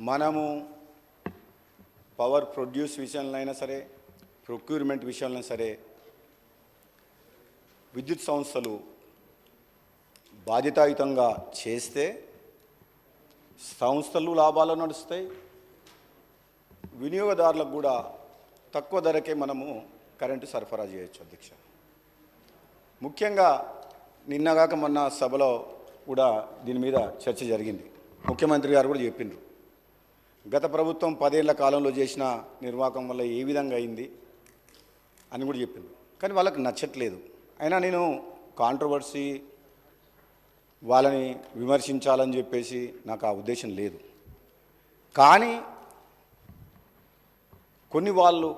మనము power produce విషయంలో అయినా సరే, ప్రొక్యూర్మెంట్ విషయంలో సరే, విద్యుత్ సంస్థలు బాధ్యతాయుతంగా చేస్తే సంస్థలు లాభాలు నడుస్తాయి, వినియోగదారులకు కూడా తక్కువ ధరకే మనము కరెంటు సరఫరా చేయొచ్చు. అధ్యక్ష, ముఖ్యంగా నిన్నగాక మొన్న సభలో కూడా దీని మీద చర్చ జరిగింది. ముఖ్యమంత్రి గారు కూడా చెప్పిండ్రు, గత ప్రభుత్వం 10 ఏళ్ల కాలంలో చేసిన నిర్వాహకం వల్ల ఏ విధంగా అయింది అని కూడా చెప్పిండ్రు. కానీ వాళ్ళకి నచ్చట్లేదు. అయినా నేను కాంట్రవర్సీ వాళ్ళని విమర్శించాలని చెప్పేసి నాకు ఆ ఉద్దేశం లేదు. కానీ కొన్ని వాళ్ళు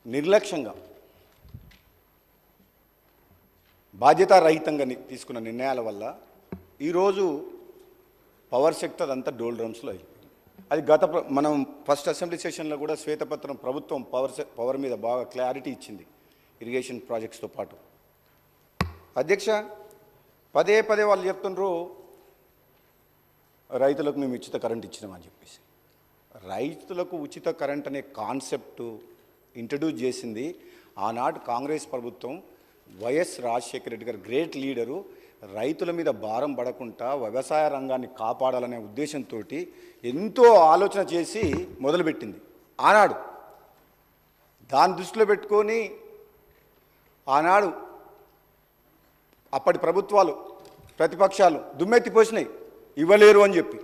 నిర్లక్ష్యంగా బాధ్యతారహితంగా తీసుకున్న నిర్ణయాల వల్ల ఈరోజు పవర్ సెక్టర్ అంతా డోల్ డ్రమ్స్లో అయిపోయింది. అది మనం ఫస్ట్ అసెంబ్లీ సెషన్లో కూడా శ్వేతపత్రం ప్రభుత్వం పవర్ మీద బాగా క్లారిటీ ఇచ్చింది, ఇరిగేషన్ ప్రాజెక్ట్స్తో పాటు. అధ్యక్ష, పదే వాళ్ళు చెప్తుండ్రు రైతులకు మేము ఉచిత కరెంట్ ఇచ్చినామని చెప్పేసి. రైతులకు ఉచిత కరెంట్ అనే కాన్సెప్టు ఇంట్రడ్యూస్ చేసింది ఆనాడు కాంగ్రెస్ ప్రభుత్వం. వైఎస్ రాజశేఖర రెడ్డి గారు గ్రేట్ లీడరు, రైతుల మీద భారం పడకుండా వ్యవసాయ రంగాన్ని కాపాడాలనే ఉద్దేశంతో ఎంతో ఆలోచన చేసి మొదలుపెట్టింది ఆనాడు. దాన్ని దృష్టిలో పెట్టుకొని ఆనాడు అప్పటి ప్రభుత్వాలు, ప్రతిపక్షాలు దుమ్మెత్తిపోసినాయి, ఇవ్వలేరు అని చెప్పి.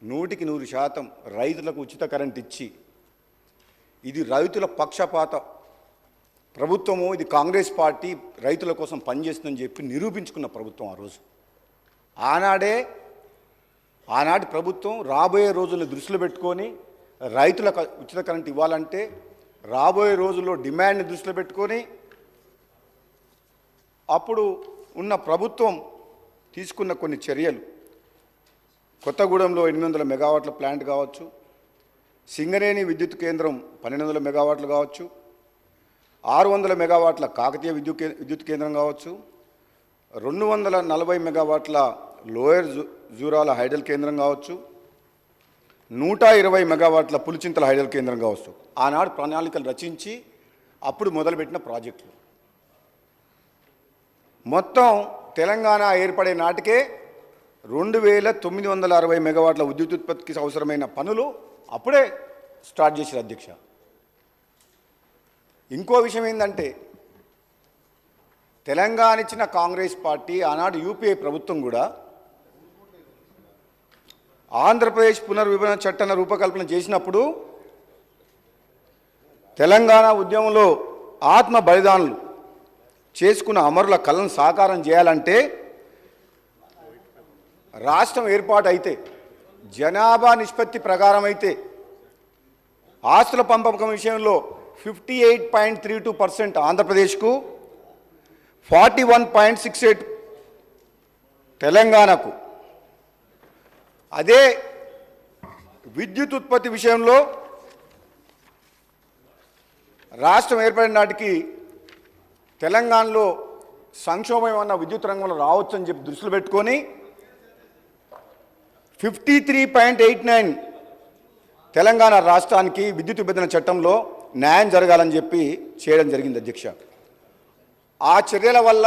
100% రైతులకు ఉచిత కరెంట్ ఇచ్చి, ఇది రైతుల పక్షపాత ప్రభుత్వము, ఇది కాంగ్రెస్ పార్టీ రైతుల కోసం పనిచేస్తుందని చెప్పి నిరూపించుకున్న ప్రభుత్వం ఆ రోజు. ఆనాటి ప్రభుత్వం రాబోయే రోజులను దృష్టిలో పెట్టుకొని రైతులకు ఉచిత కరెంట్ ఇవ్వాలంటే రాబోయే రోజుల్లో డిమాండ్ని దృష్టిలో పెట్టుకొని అప్పుడు ఉన్న ప్రభుత్వం తీసుకున్న కొన్ని చర్యలు, కొత్తగూడెంలో 800 మెగావాట్ల ప్లాంట్ కావచ్చు, సింగరేణి విద్యుత్ కేంద్రం 1200 మెగావాట్లు కావచ్చు, 600 మెగావాట్ల కాకతీయ విద్యుత్ కేంద్రం కావచ్చు, 240 మెగావాట్ల లోయర్ జూరాల హైడల్ కేంద్రం కావచ్చు, 120 మెగావాట్ల పులిచింతల హైడల్ కేంద్రం కావచ్చు. ఆనాడు ప్రణాళికలు రచించి అప్పుడు మొదలుపెట్టిన ప్రాజెక్టులు. మొత్తం తెలంగాణ ఏర్పడే నాటికే 2960 మెగావాట్ల విద్యుత్ ఉత్పత్తికి అవసరమైన పనులు అప్పుడే స్టార్ట్ చేశారు. అధ్యక్ష, ఇంకో విషయం ఏంటంటే, తెలంగాణ ఇచ్చిన కాంగ్రెస్ పార్టీ ఆనాడు యూపీఏ ప్రభుత్వం కూడా ఆంధ్రప్రదేశ్ పునర్విభజన చట్టాన్ని రూపకల్పన చేసినప్పుడు తెలంగాణ ఉద్యమంలో ఆత్మ బలిదానులు చేసుకున్న అమరుల కళను సాకారం చేయాలంటే రాష్ట్రం ఏర్పాటు అయితే, జనాభా నిష్పత్తి ప్రకారం అయితే, ఆస్తుల పంపకం విషయంలో 58.32% ఆంధ్రప్రదేశ్కు, 41.68 తెలంగాణకు. అదే విద్యుత్ ఉత్పత్తి విషయంలో రాష్ట్రం ఏర్పడిన నాటికి తెలంగాణలో సంక్షోభం అన్న విద్యుత్ రంగంలో రావచ్చని చెప్పి దృష్టిలో పెట్టుకొని 53.89 తెలంగాణ రాష్ట్రానికి విద్యుత్ విభజన చట్టంలో న్యాయం జరగాలని చెప్పి చేయడం జరిగింది. అధ్యక్ష, ఆ చర్యల వల్ల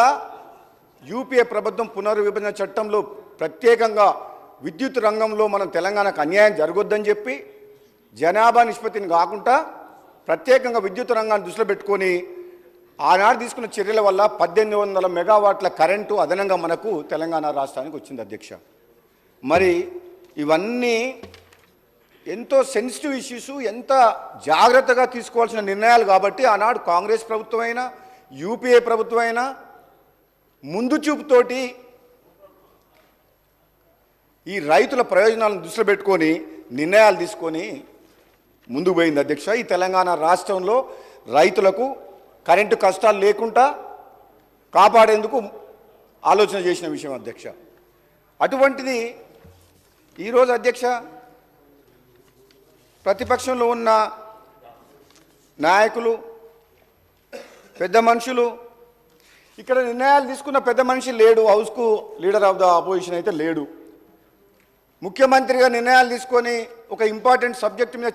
యూపీఏ ప్రభుత్వం పునర్విభజన చట్టంలో ప్రత్యేకంగా విద్యుత్ రంగంలో మనం తెలంగాణకు అన్యాయం జరగొద్దని చెప్పి జనాభా నిష్పత్తిని కాకుండా ప్రత్యేకంగా విద్యుత్ రంగాన్ని దృష్టిలో పెట్టుకొని ఆనాడు తీసుకున్న చర్యల వల్ల 1800 మెగావాట్ల కరెంటు అదనంగా మనకు తెలంగాణ రాష్ట్రానికి వచ్చింది. అధ్యక్ష, మరి ఇవన్నీ ఎంతో సెన్సిటివ్ ఇష్యూస్, ఎంత జాగ్రత్తగా తీసుకోవాల్సిన నిర్ణయాలు కాబట్టి ఆనాడు కాంగ్రెస్ ప్రభుత్వం అయినా యూపీఏ ప్రభుత్వం అయినా ముందు చూపుతోటి ఈ రైతుల ప్రయోజనాలను దృష్టిలో పెట్టుకొని నిర్ణయాలు తీసుకొని ముందుకు పోయింది. అధ్యక్ష, ఈ తెలంగాణ రాష్ట్రంలో రైతులకు కరెంటు కష్టాలు లేకుండా కాపాడేందుకు ఆలోచన చేసిన విషయం. అధ్యక్ష, అటువంటిది ఈరోజు అధ్యక్ష ప్రతిపక్షంలో ఉన్న నాయకులు, పెద్ద మనుషులు, ఇక్కడ నిర్ణయాలు తీసుకున్న పెద్ద మనిషి లేడు, హౌస్కు లీడర్ ఆఫ్ ద అపోజిషన్ అయితే లేడు. ముఖ్యమంత్రిగా నిర్ణయాలు తీసుకొని ఒక ఇంపార్టెంట్ సబ్జెక్టు మీద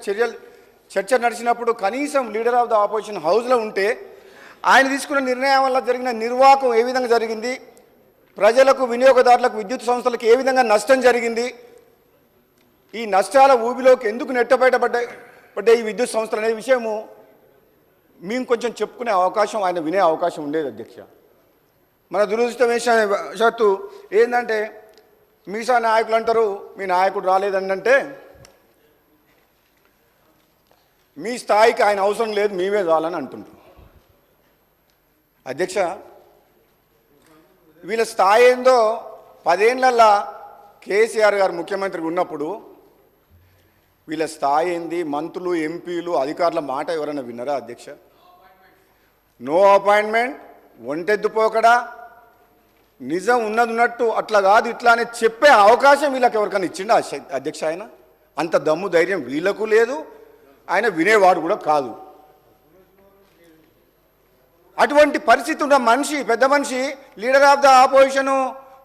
చర్చ నడిచినప్పుడు కనీసం లీడర్ ఆఫ్ ద ఆపోజిషన్ హౌస్లో ఉంటే ఆయన తీసుకున్న నిర్ణయం వల్ల జరిగిన నిర్వాహకం ఏ విధంగా జరిగింది, ప్రజలకు వినియోగదారులకు విద్యుత్ సంస్థలకు ఏ విధంగా నష్టం జరిగింది, ఈ నష్టాల ఊబిలోకి ఎందుకు నెట్టబయటపడ్డాయి ఈ విద్యుత్ సంస్థలు అనే విషయము మేము కొంచెం చెప్పుకునే అవకాశం, ఆయన వినే అవకాశం ఉండేది అధ్యక్ష. మన దురదృష్టవశాత్తు ఏంటంటే మీసా నాయకులు అంటారు మీ నాయకుడు రాలేదంటే మీ స్థాయికి ఆయన అవసరం లేదు మేమే చాలని అంటుండ్రు. అధ్యక్ష, వీళ్ళ స్థాయి ఏందో 10 ఏళ్లల్లా కేసీఆర్ గారు ముఖ్యమంత్రిగా ఉన్నప్పుడు వీళ్ళ స్థాయి ఏంది, మంత్రులు ఎంపీలు అధికారుల మాట ఎవరైనా విన్నారా అధ్యక్ష? నో అపాయింట్మెంట్, ఒంటెద్దుపోకడా, నిజం ఉన్నట్టు అట్లా కాదు ఇట్లా అని చెప్పే అవకాశం వీళ్ళకి ఎవరికైనా ఇచ్చిండా అధ్యక్ష? ఆయన అంత దమ్ము ధైర్యం వీళ్ళకు లేదు, ఆయన వినేవాడు కూడా కాదు. అటువంటి పరిస్థితి ఉన్న మనిషి, పెద్ద మనిషి, లీడర్ ఆఫ్ ద ఆపోజిషన్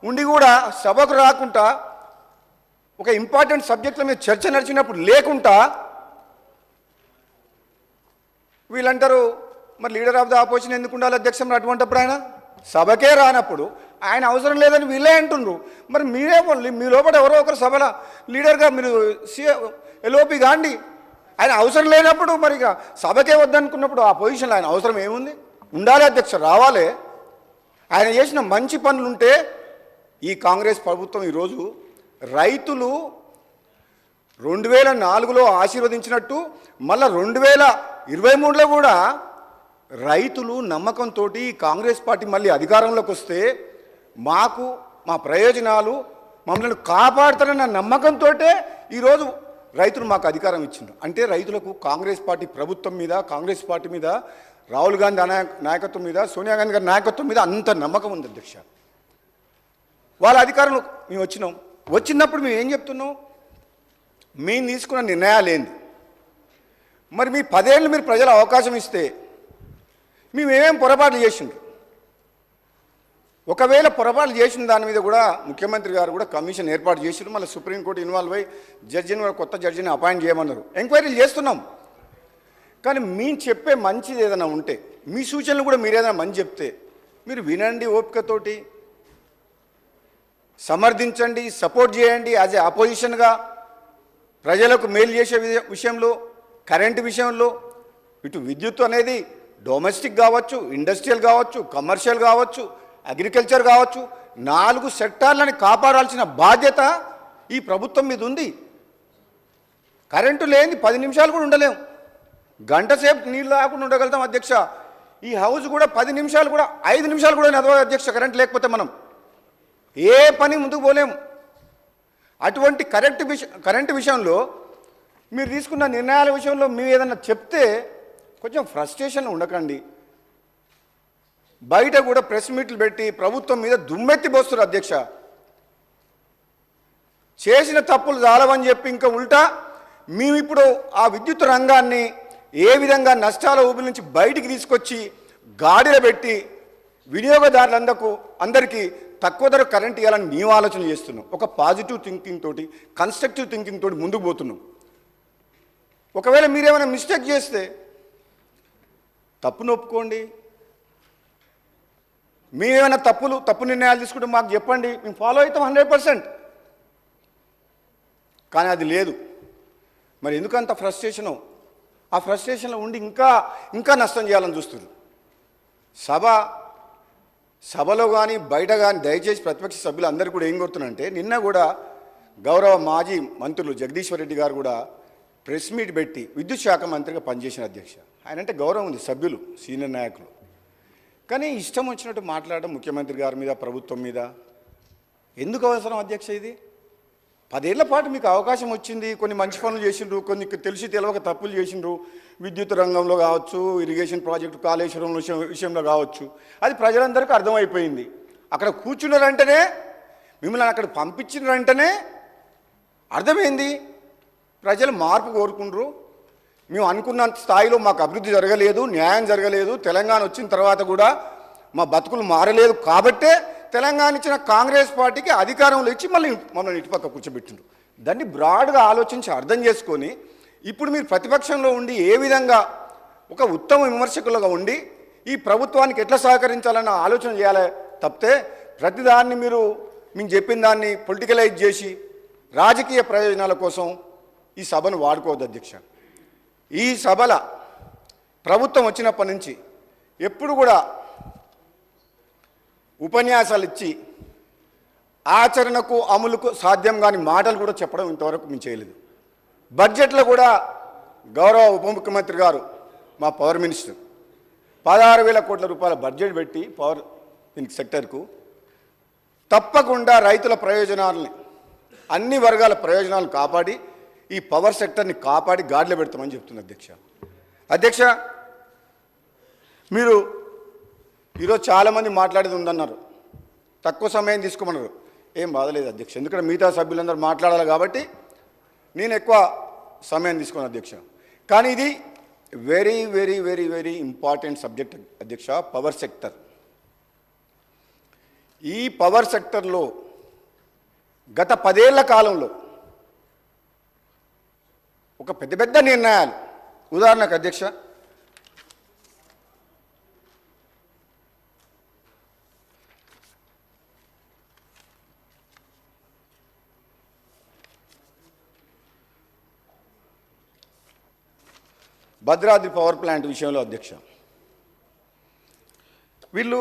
ఉండి కూడా సభకు రాకుండా ఒక ఇంపార్టెంట్ సబ్జెక్టుల మీద చర్చ నడిచినప్పుడు లేకుండా వీళ్ళంటారు మరి లీడర్ ఆఫ్ ద ఆపోజిషన్ ఎందుకు ఉండాలి అధ్యక్ష? మరి అటువంటిప్పుడు ఆయన సభకే రానప్పుడు ఆయన అవసరం లేదని వీళ్ళే అంటుండ్రు. మరి మీరే మీ లోపల ఎవరో ఒకరు సభలో లీడర్గా మీరు ఎల్ఓపి కాండి. ఆయన అవసరం లేనప్పుడు మరి ఇక సభకే వద్దనుకున్నప్పుడు ఆ పొజిషన్లో ఆయన అవసరం ఏముంది? ఉండాలి అధ్యక్ష, రావాలి. ఆయన చేసిన మంచి పనులుంటే ఈ కాంగ్రెస్ ప్రభుత్వం ఈరోజు రైతులు 2004లో ఆశీర్వదించినట్టు మళ్ళీ 2023లో కూడా రైతులు నమ్మకంతో కాంగ్రెస్ పార్టీ మళ్ళీ అధికారంలోకి వస్తే మాకు మా ప్రయోజనాలు మమ్మల్ని కాపాడుతారన్న నమ్మకంతో ఈరోజు రైతులు మాకు అధికారం ఇచ్చిండ్రు. అంటే రైతులకు కాంగ్రెస్ పార్టీ ప్రభుత్వం మీద, కాంగ్రెస్ పార్టీ మీద, రాహుల్ గాంధీ నాయకత్వం మీద, సోనియా గాంధీ గారి నాయకత్వం మీద అంత నమ్మకం ఉంది అధ్యక్ష. వాళ్ళ అధికారంలో మేము వచ్చినప్పుడు మేము ఏం చెప్తున్నాం? మేము తీసుకున్న నిర్ణయాలు ఏంది? మరి మీ 10 ఏళ్ళు మీరు ప్రజల అవకాశం ఇస్తే మేమేమేం పొరపాట్లు చేసిండ్రు? ఒకవేళ పొరపాట్లు చేసిన దాని మీద కూడా ముఖ్యమంత్రి గారు కూడా కమిషన్ ఏర్పాటు చేసిండ్రు. మళ్ళీ సుప్రీంకోర్టు ఇన్వాల్వ్ అయ్యి జడ్జిని కూడా కొత్త జడ్జిని అపాయింట్ చేయమన్నారు. ఎంక్వైరీలు చేస్తున్నాం. కానీ మేము చెప్పే మంచిది ఏదైనా ఉంటే, మీ సూచనలు కూడా మీరు ఏదైనా మంచి చెప్తే మీరు వినండి, ఓపికతోటి సమర్థించండి, సపోర్ట్ చేయండి. యాజ్ ఏ అపోజిషన్గా ప్రజలకు మేలు చేసే విషయంలో, కరెంటు విషయంలో, ఇటు విద్యుత్ అనేది డొమెస్టిక్ కావచ్చు, ఇండస్ట్రియల్ కావచ్చు, కమర్షియల్ కావచ్చు, అగ్రికల్చర్ కావచ్చు, 4 సెక్టార్లని కాపాడాల్సిన బాధ్యత ఈ ప్రభుత్వం మీద ఉంది. కరెంటు లేని 10 నిమిషాలు కూడా ఉండలేము. గంట సేపు నీళ్ళు లేకుండా ఉండగలుగుతాం అధ్యక్ష. ఈ హౌస్ కూడా 10 నిమిషాలు కూడా 5 నిమిషాలు కూడా నడవదు అధ్యక్ష. కరెంట్ లేకపోతే మనం ఏ పని ముందుకు పోలేము. అటువంటి కరెంటు విషయంలో మీరు తీసుకున్న నిర్ణయాల విషయంలో మీరు ఏదన్నా చెప్తే కొంచెం ఫ్రస్ట్రేషన్ ఉండకండి. బయట కూడా ప్రెస్ మీట్లు పెట్టి ప్రభుత్వం మీద దుమ్మెత్తి పోస్తారు అధ్యక్ష. చేసిన తప్పులు చాలవని చెప్పి ఇంకా ఉల్టా మేము ఇప్పుడు ఆ విద్యుత్ రంగాన్ని ఏ విధంగా నష్టాల ఊబి నుంచి బయటికి తీసుకొచ్చి గాడిలో పెట్టి వినియోగదారులందరికీ తక్కువ ధర కరెంట్ ఇవ్వాలని మేము ఆలోచన చేస్తున్నాం. ఒక పాజిటివ్ థింకింగ్ తోటి, కన్స్ట్రక్టివ్ థింకింగ్ తోటి ముందుకు పోతున్నాం. ఒకవేళ మీరేమైనా మిస్టేక్ చేస్తే తప్పును ఒప్పుకోండి. మేమేమైనా తప్పు నిర్ణయాలు తీసుకుంటే మాకు చెప్పండి, మేము ఫాలో అవుతాం 100%. కానీ అది లేదు. మరి ఎందుకంత ఫ్రస్ట్రేషను? ఆ ఫ్రస్ట్రేషన్లో ఉండి ఇంకా నష్టం చేయాలని చూస్తున్నారు. సభలో కానీ బయట కానీ దయచేసి ప్రతిపక్ష సభ్యులు అందరూ కూడా ఏం కోరుతున్నారంటే, నిన్న కూడా గౌరవ మాజీ మంత్రులు జగదీశ్వర్ రెడ్డి గారు కూడా ప్రెస్ మీట్ పెట్టి విద్యుత్ శాఖ మంత్రిగా పనిచేసిన అధ్యక్ష. ఆయన అంటే గౌరవం ఉంది, సభ్యులు, సీనియర్ నాయకులు. కానీ ఇష్టం వచ్చినట్టు మాట్లాడడం ముఖ్యమంత్రి గారి మీద, ప్రభుత్వం మీద ఎందుకు అవసరం అధ్యక్ష? ఇది 10 ఏళ్ల పాటు మీకు అవకాశం వచ్చింది. కొన్ని మంచి పనులు చేసిండ్రు, కొన్ని తెలిసి తెలవక తప్పులు చేసిండ్రు. విద్యుత్ రంగంలో కావచ్చు, ఇరిగేషన్ ప్రాజెక్టు కాళేశ్వరం విషయంలో కావచ్చు, అది ప్రజలందరికీ అర్థమైపోయింది. అక్కడ కూర్చున్నారంటేనే, మిమ్మల్ని అక్కడ పంపించిన వెంటనే అర్థమైంది ప్రజలు మార్పు కోరుకుండ్రు. మేము అనుకున్నంత స్థాయిలో మాకు అభివృద్ధి జరగలేదు, న్యాయం జరగలేదు. తెలంగాణ వచ్చిన తర్వాత కూడా మా బతుకులు మారలేదు. కాబట్టే తెలంగాణ ఇచ్చిన కాంగ్రెస్ పార్టీకి అధికారంలో ఇచ్చి మళ్ళీ మమ్మల్ని ఇటుపక్క కూర్చోబెట్టిండ్రు. దాన్ని బ్రాడ్గా ఆలోచించి అర్థం చేసుకొని ఇప్పుడు మీరు ప్రతిపక్షంలో ఉండి ఏ విధంగా ఒక ఉత్తమ విమర్శకులుగా ఉండి ఈ ప్రభుత్వానికి ఎట్లా సహకరించాలన్న ఆలోచన చేయాలి తప్పితే ప్రతిదాన్ని మేము చెప్పిన దాన్ని పొలిటికలైజ్ చేసి రాజకీయ ప్రయోజనాల కోసం ఈ సభను వాడుకోవద్దు అధ్యక్ష. ఈ సభల ప్రభుత్వం వచ్చినప్పటి నుంచి ఎప్పుడు కూడా ఉపన్యాసాలు ఇచ్చి ఆచరణకు అమలుకు సాధ్యం కాని మాటలు కూడా చెప్పడం ఇంతవరకు మేము చేయలేదు. బడ్జెట్లో కూడా గౌరవ ఉప ముఖ్యమంత్రి గారు మా పవర్ మినిస్టర్ 16,000 కోట్ల రూపాయల బడ్జెట్ పెట్టి పవర్ సెక్టర్కు తప్పకుండా రైతుల ప్రయోజనాలని అన్ని వర్గాల ప్రయోజనాలను కాపాడి ఈ పవర్ సెక్టర్ని కాపాడి గాడిలో పెడతామని చెప్తుంది అధ్యక్ష. మీరు ఈరోజు చాలామంది మాట్లాడేది ఉందన్నారు, తక్కువ సమయం తీసుకోమన్నారు. ఏం బాధలేదు అధ్యక్ష, ఎందుకంటే మిగతా సభ్యులందరూ మాట్లాడాలి కాబట్టి నేను ఎక్కువ సమయం తీసుకున్నాను అధ్యక్ష. కానీ ఇది very very very very important subject అధ్యక్ష. పవర్ సెక్టర్, ఈ పవర్ సెక్టర్లో గత 10 ఏళ్ల కాలంలో ఒక పెద్ద నిర్ణయాలు, ఉదాహరణకు అధ్యక్ష భద్రాద్రి పవర్ ప్లాంట్ విషయంలో అధ్యక్ష, వీళ్ళు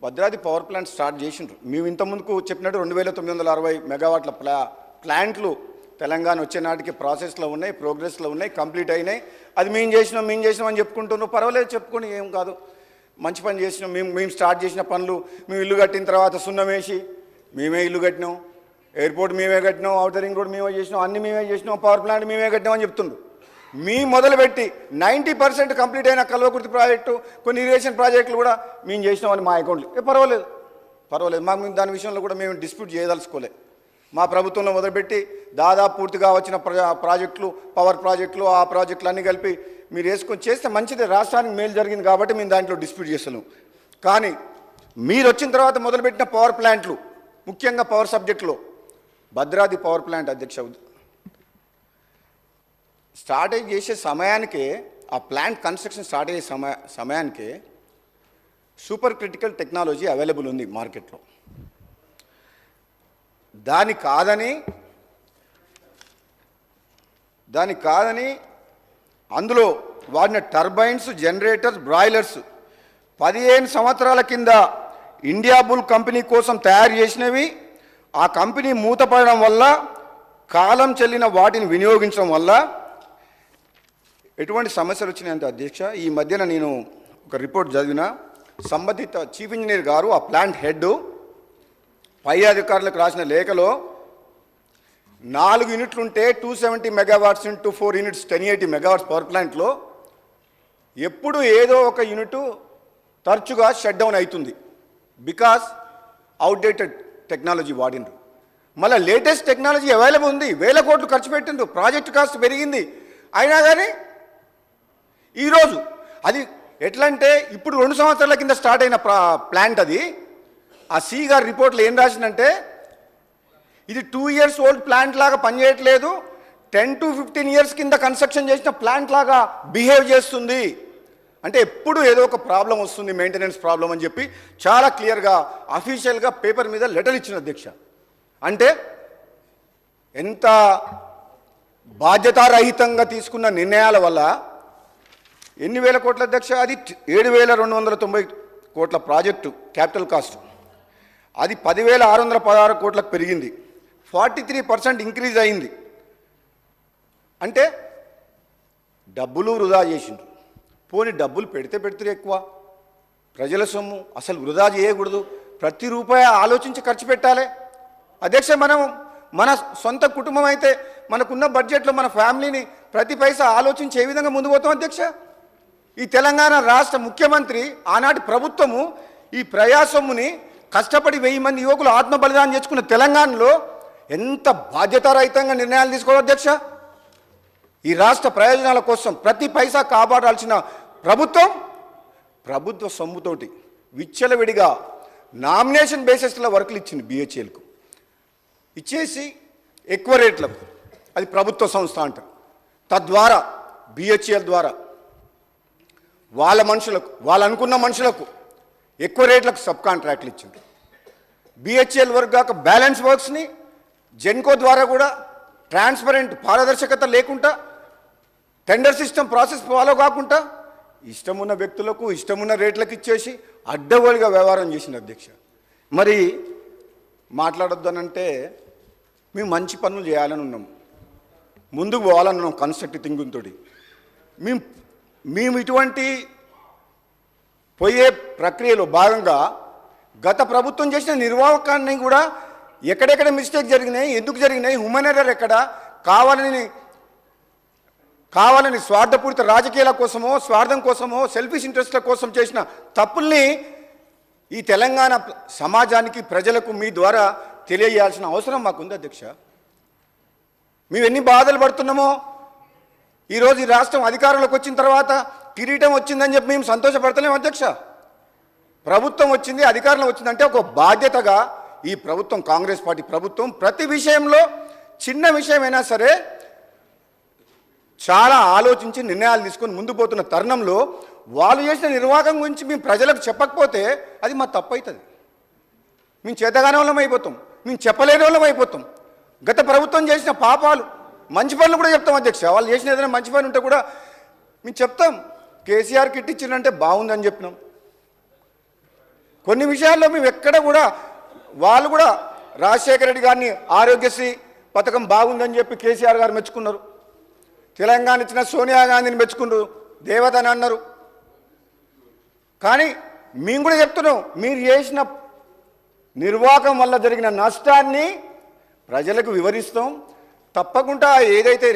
భద్రాద్రి పవర్ ప్లాంట్ స్టార్ట్ చేసిండ్రు. మేము ఇంతకుముందుకు చెప్పినట్టు 2960 మెగావాట్ల ప్లాంట్లు తెలంగాణ వచ్చే నాటికి ప్రాసెస్లో ఉన్నాయి, ప్రోగ్రెస్లో ఉన్నాయి, కంప్లీట్ అయినాయి. అది మేము చేసినాం అని చెప్పుకుంటున్నాం. పర్వాలేదు, చెప్పుకొని ఏం కాదు, మంచి పని చేసినాం. మేము స్టార్ట్ చేసిన పనులు, మేము ఇల్లు కట్టిన తర్వాత సున్నం వేసి మేమే ఇల్లు కట్టినాం, ఎయిర్పోర్ట్ మేమే కట్టినాం, ఔటర్ రింగ్ రోడ్ మేమే చేసినాం, అన్నీ మేమే చేసినాం, పవర్ ప్లాంట్ మేమే కట్టినాం అని చెప్తుండ్రు. మీ మొదలుపెట్టి 90% కంప్లీట్ అయిన కల్వకుర్తి ప్రాజెక్టు, కొన్ని ఇరిగేషన్ ప్రాజెక్టులు కూడా మేము చేసినామని మా అకౌంట్లు. పర్వాలేదు, మాకు దాని విషయంలో కూడా మేము డిస్ప్యూట్ చేయదలుచుకోలే. మా ప్రభుత్వంలో మొదలుపెట్టి దాదాపు పూర్తిగా వచ్చిన ప్రాజెక్టులు, పవర్ ప్రాజెక్టులు, ఆ ప్రాజెక్టులు అన్నీ కలిపి మీరు వేసుకొని చేస్తే మంచిదే, రాష్ట్రానికి మేలు జరిగింది కాబట్టి మేము దాంట్లో డిస్ప్యూట్ చేస్తున్నాం. కానీ మీరు వచ్చిన తర్వాత మొదలుపెట్టిన పవర్ ప్లాంట్లు, ముఖ్యంగా పవర్ సబ్జెక్టులో భద్రాద్రి పవర్ ప్లాంట్ అధ్యక్ష స్టార్ట్ చేసే సమయానికే, ఆ ప్లాంట్ కన్స్ట్రక్షన్ స్టార్ట్ అయ్యే సమయానికే సూపర్ క్రిటికల్ టెక్నాలజీ అవైలబుల్ ఉంది మార్కెట్లో. దాని కాదని అందులో వాడిన టర్బైన్స్, జనరేటర్స్, బ్రాయిలర్స్ 15 సంవత్సరాల కింద ఇండియా బుల్ కంపెనీ కోసం తయారు చేసినవి. ఆ కంపెనీ మూతపడడం వల్ల, కాలం చెల్లిన వాటిని వినియోగించడం వల్ల ఎటువంటి సమస్యలు వచ్చినాయంటే అధ్యక్ష, ఈ మధ్యన నేను ఒక రిపోర్ట్ చదివిన, సంబంధిత చీఫ్ ఇంజనీర్ గారు, ఆ ప్లాంట్ హెడ్ పై అధికారులకు రాసిన లేఖలో 4 యూనిట్లు ఉంటే 270 megawatts into 4 units 1080 megawatts power ప్లాంట్లో ఎప్పుడు ఏదో ఒక యూనిట్ తరచుగా షట్ డౌన్ అవుతుంది. బికాస్ అవుట్డేటెడ్ టెక్నాలజీ వాడినరు. మళ్ళీ లేటెస్ట్ టెక్నాలజీ అవైలబుల్ ఉంది, 1000 కోట్లు ఖర్చు పెట్టిండ్రు, ప్రాజెక్ట్ కాస్ట్ పెరిగింది. అయినా కానీ ఈరోజు అది ఎట్లంటే, ఇప్పుడు 2 సంవత్సరాల కింద స్టార్ట్ అయిన ప్లాంట్ అది. ఆ సి గారి రిపోర్ట్లో ఏం రాసిందంటే, ఇది 2 years ఓల్డ్ ప్లాంట్ లాగా పనిచేయట్లేదు, 10 to 15 years కింద కన్స్ట్రక్షన్ చేసిన ప్లాంట్ లాగా బిహేవ్ చేస్తుంది. అంటే ఎప్పుడు ఏదో ఒక ప్రాబ్లం వస్తుంది, మెయింటెనెన్స్ ప్రాబ్లం అని చెప్పి చాలా క్లియర్గా అఫీషియల్గా పేపర్ మీద లెటర్ ఇచ్చిన అధ్యక్ష. అంటే ఎంత బాధ్యతారహితంగా తీసుకున్న నిర్ణయాల వల్ల ఎన్ని వేల కోట్ల అధ్యక్ష, అది 7,290 కోట్ల ప్రాజెక్టు క్యాపిటల్ కాస్ట్, అది 10,616 కోట్లకు పెరిగింది, 43% ఇంక్రీజ్ అయింది. అంటే డబ్బులు వృధా చేసిండ్రు. పోనీ డబ్బులు పెడితే ఎక్కువ, ప్రజల సొమ్ము అసలు వృధా చేయకూడదు, ప్రతి రూపాయి ఆలోచించి ఖర్చు పెట్టాలి అధ్యక్ష. మన సొంత కుటుంబం అయితే మనకున్న బడ్జెట్లో మన ఫ్యామిలీని ప్రతి పైసా ఆలోచించి ఏ విధంగా ముందు పోతాం అధ్యక్ష. ఈ తెలంగాణ రాష్ట్ర ముఖ్యమంత్రి, ఆనాటి ప్రభుత్వము ఈ ప్రజాసొమ్ముని కష్టపడి 1000 మంది యువకులు ఆత్మ బలిదానం చేసుకున్న తెలంగాణలో ఎంత బాధ్యతారహితంగా నిర్ణయాలు తీసుకోవాలి అధ్యక్ష. ఈ రాష్ట్ర ప్రయోజనాల కోసం ప్రతి పైసా కాపాడాల్సిన ప్రభుత్వ సొమ్ముతోటి విచ్చలవిడిగా నామినేషన్ బేసిస్లో వర్కులు ఇచ్చింది బిహెచ్ఎల్కు. ఇచ్చేసి ఎక్కువ రేట్లకు, అది ప్రభుత్వ సంస్థ అంటారు. తద్వారా బిహెచ్ఎల్ ద్వారా వాళ్ళ మనుషులకు, వాళ్ళు అనుకున్న మనుషులకు ఎక్కువ రేట్లకు సబ్ కాంట్రాక్ట్లు ఇచ్చింది. బిహెచ్ఎల్ వర్క్ కాక బ్యాలెన్స్ వర్క్స్ని జెన్కో ద్వారా కూడా ట్రాన్స్పరెంట్, పారదర్శకత లేకుండా, టెండర్ సిస్టమ్ ప్రాసెస్ ఫాలో కాకుండా ఇష్టమున్న వ్యక్తులకు ఇష్టమున్న రేట్లకు ఇచ్చేసి అడ్డగోలుగా వ్యవహారం చేసింది అధ్యక్ష. మరి మాట్లాడొద్దనంటే మేము మంచి పనులు చేయాలని ఉన్నాం, ముందుకు పోవాలని ఉన్నాం కన్స్ట్రక్టివ్ థింకింగ్ తోటి. మేము ఇటువంటి పోయే ప్రక్రియలో భాగంగా గత ప్రభుత్వం చేసిన నిర్వాహకాన్ని కూడా ఎక్కడెక్కడ మిస్టేక్ జరిగినాయి, ఎందుకు జరిగినాయి, హ్యూమన్ ఎర్రర్ ఎక్కడ, కావాలని స్వార్థపూరిత రాజకీయాల కోసమో, స్వార్థం కోసమో, సెల్ఫిష్ ఇంట్రెస్ట్ల కోసం చేసిన తప్పుల్ని ఈ తెలంగాణ సమాజానికి, ప్రజలకు మీ ద్వారా తెలియజేయాల్సిన అవసరం మాకుంది అధ్యక్ష. మేము ఎన్ని బాధలు పడుతున్నామో, ఈరోజు ఈ రాష్ట్రం అధికారంలోకి వచ్చిన తర్వాత కిరీటం వచ్చిందని చెప్పి మేము సంతోషపడతలేము అధ్యక్ష. ప్రభుత్వం వచ్చింది, అధికారంలో వచ్చిందంటే ఒక బాధ్యతగా ఈ ప్రభుత్వం, కాంగ్రెస్ పార్టీ ప్రభుత్వం ప్రతి విషయంలో, చిన్న విషయమైనా సరే చాలా ఆలోచించి నిర్ణయాలు తీసుకొని ముందు పోతున్న తరుణంలో వాళ్ళు చేసిన నిర్వాహకం గురించి మేము ప్రజలకు చెప్పకపోతే అది మా తప్పు అవుతుంది. మేము చేతగానే వాళ్ళం అయిపోతాం, మేము చెప్పలేని వాళ్ళం అయిపోతాం. గత ప్రభుత్వం చేసిన పాపాలు, మంచి పనులు కూడా చెప్తాం అధ్యక్ష. వాళ్ళు చేసిన ఏదైనా మంచి పని ఉంటే కూడా మేము చెప్తాం. కేసీఆర్ కిట్ ఇచ్చిందంటే బాగుందని చెప్పినాం. కొన్ని విషయాల్లో మేము ఎక్కడ కూడా, వాళ్ళు కూడా రాజశేఖర రెడ్డి గారిని ఆరోగ్యశ్రీ పథకం బాగుందని చెప్పి కేసీఆర్ గారు మెచ్చుకున్నారు. తెలంగాణ ఇచ్చిన సోనియా గాంధీని మెచ్చుకున్నారు, దేవతని అన్నారు. కానీ మేము కూడా చెప్తున్నాం, మీరు చేసిన నిర్వాహకం వల్ల జరిగిన నష్టాన్ని ప్రజలకు వివరిస్తాం. తప్పకుండా ఏదైతే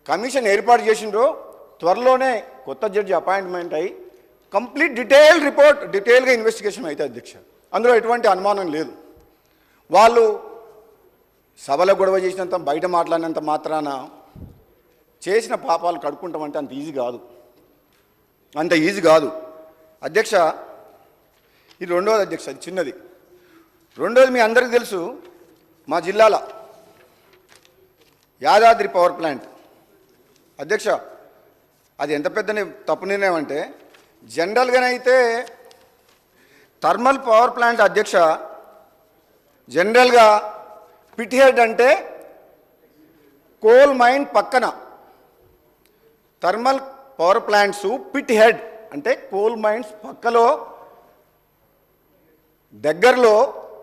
కమిషన్ ఏర్పాటు చేసిండ్రో త్వరలోనే కొత్త జడ్జి అపాయింట్మెంట్ అయ్యి కంప్లీట్ డీటెయిల్గా ఇన్వెస్టిగేషన్ అయితే అధ్యక్ష. అందులో ఎటువంటి అనుమానం లేదు. వాళ్ళు సభలో గొడవ చేసినంత, బయట మాట్లాడినంత మాత్రాన చేసిన పాపాలు కడుక్కుంటామంటే అంత ఈజీ కాదు అధ్యక్ష. ఇది రెండవది అధ్యక్ష, అది చిన్నది. రెండోది మీ అందరికీ తెలుసు, మా జిల్లాల యాదాద్రి పవర్ ప్లాంట్ అధ్యక్ష, అది ఎంత పెద్ద తప్పు నిర్ణయం అంటే, జనరల్గానైతే థర్మల్ పవర్ ప్లాంట్ అధ్యక్ష, జనరల్గా పిట్ హెడ్ అంటే కోల్ మైన్ పక్కన, thermal power plants pit head అంటే కోల్ మైన్స్ పక్కలో, దగ్గరలో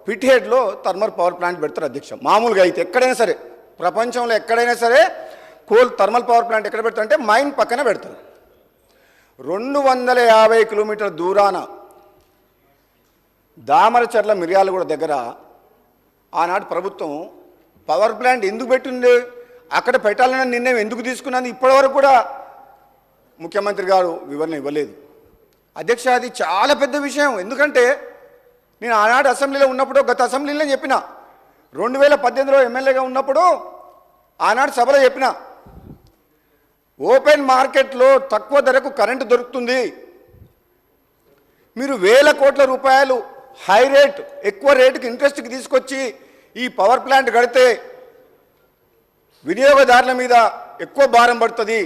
పిట్ హెడ్లో థర్మల్ పవర్ ప్లాంట్ పెడతారు అధ్యక్ష. మామూలుగా అయితే ఎక్కడైనా సరే, ప్రపంచంలో ఎక్కడైనా సరే థర్మల్ పవర్ ప్లాంట్ ఎక్కడ పెడతారంటే మైన్ పక్కన పెడతారు. 250 కిలోమీటర్ల దూరాన దామరచర్ల మిర్యాలగూడ దగ్గర ఆనాడు ప్రభుత్వం పవర్ ప్లాంట్ ఎందుకు పెట్టింది, అక్కడ పెట్టాలన్న నిర్ణయం ఎందుకు తీసుకున్నది ఇప్పటివరకు కూడా ముఖ్యమంత్రి గారు వివరణ ఇవ్వలేదు అధ్యక్ష. అది చాలా పెద్ద విషయం. ఎందుకంటే నేను ఆనాడు అసెంబ్లీలో ఉన్నప్పుడు, గత అసెంబ్లీలో చెప్పిన, 2018లో ఎమ్మెల్యేగా ఉన్నప్పుడు ఆనాడు సభలో చెప్పిన, ఓపెన్ మార్కెట్లో తక్కువ ధరకు కరెంటు దొరుకుతుంది, మీరు వేల కోట్ల రూపాయలు హై రేట్, ఎక్కువ రేటుకి ఇంట్రెస్ట్కి తీసుకొచ్చి ఈ పవర్ ప్లాంట్ కడితే వినియోగదారుల మీద ఎక్కువ భారం పడుతుంది,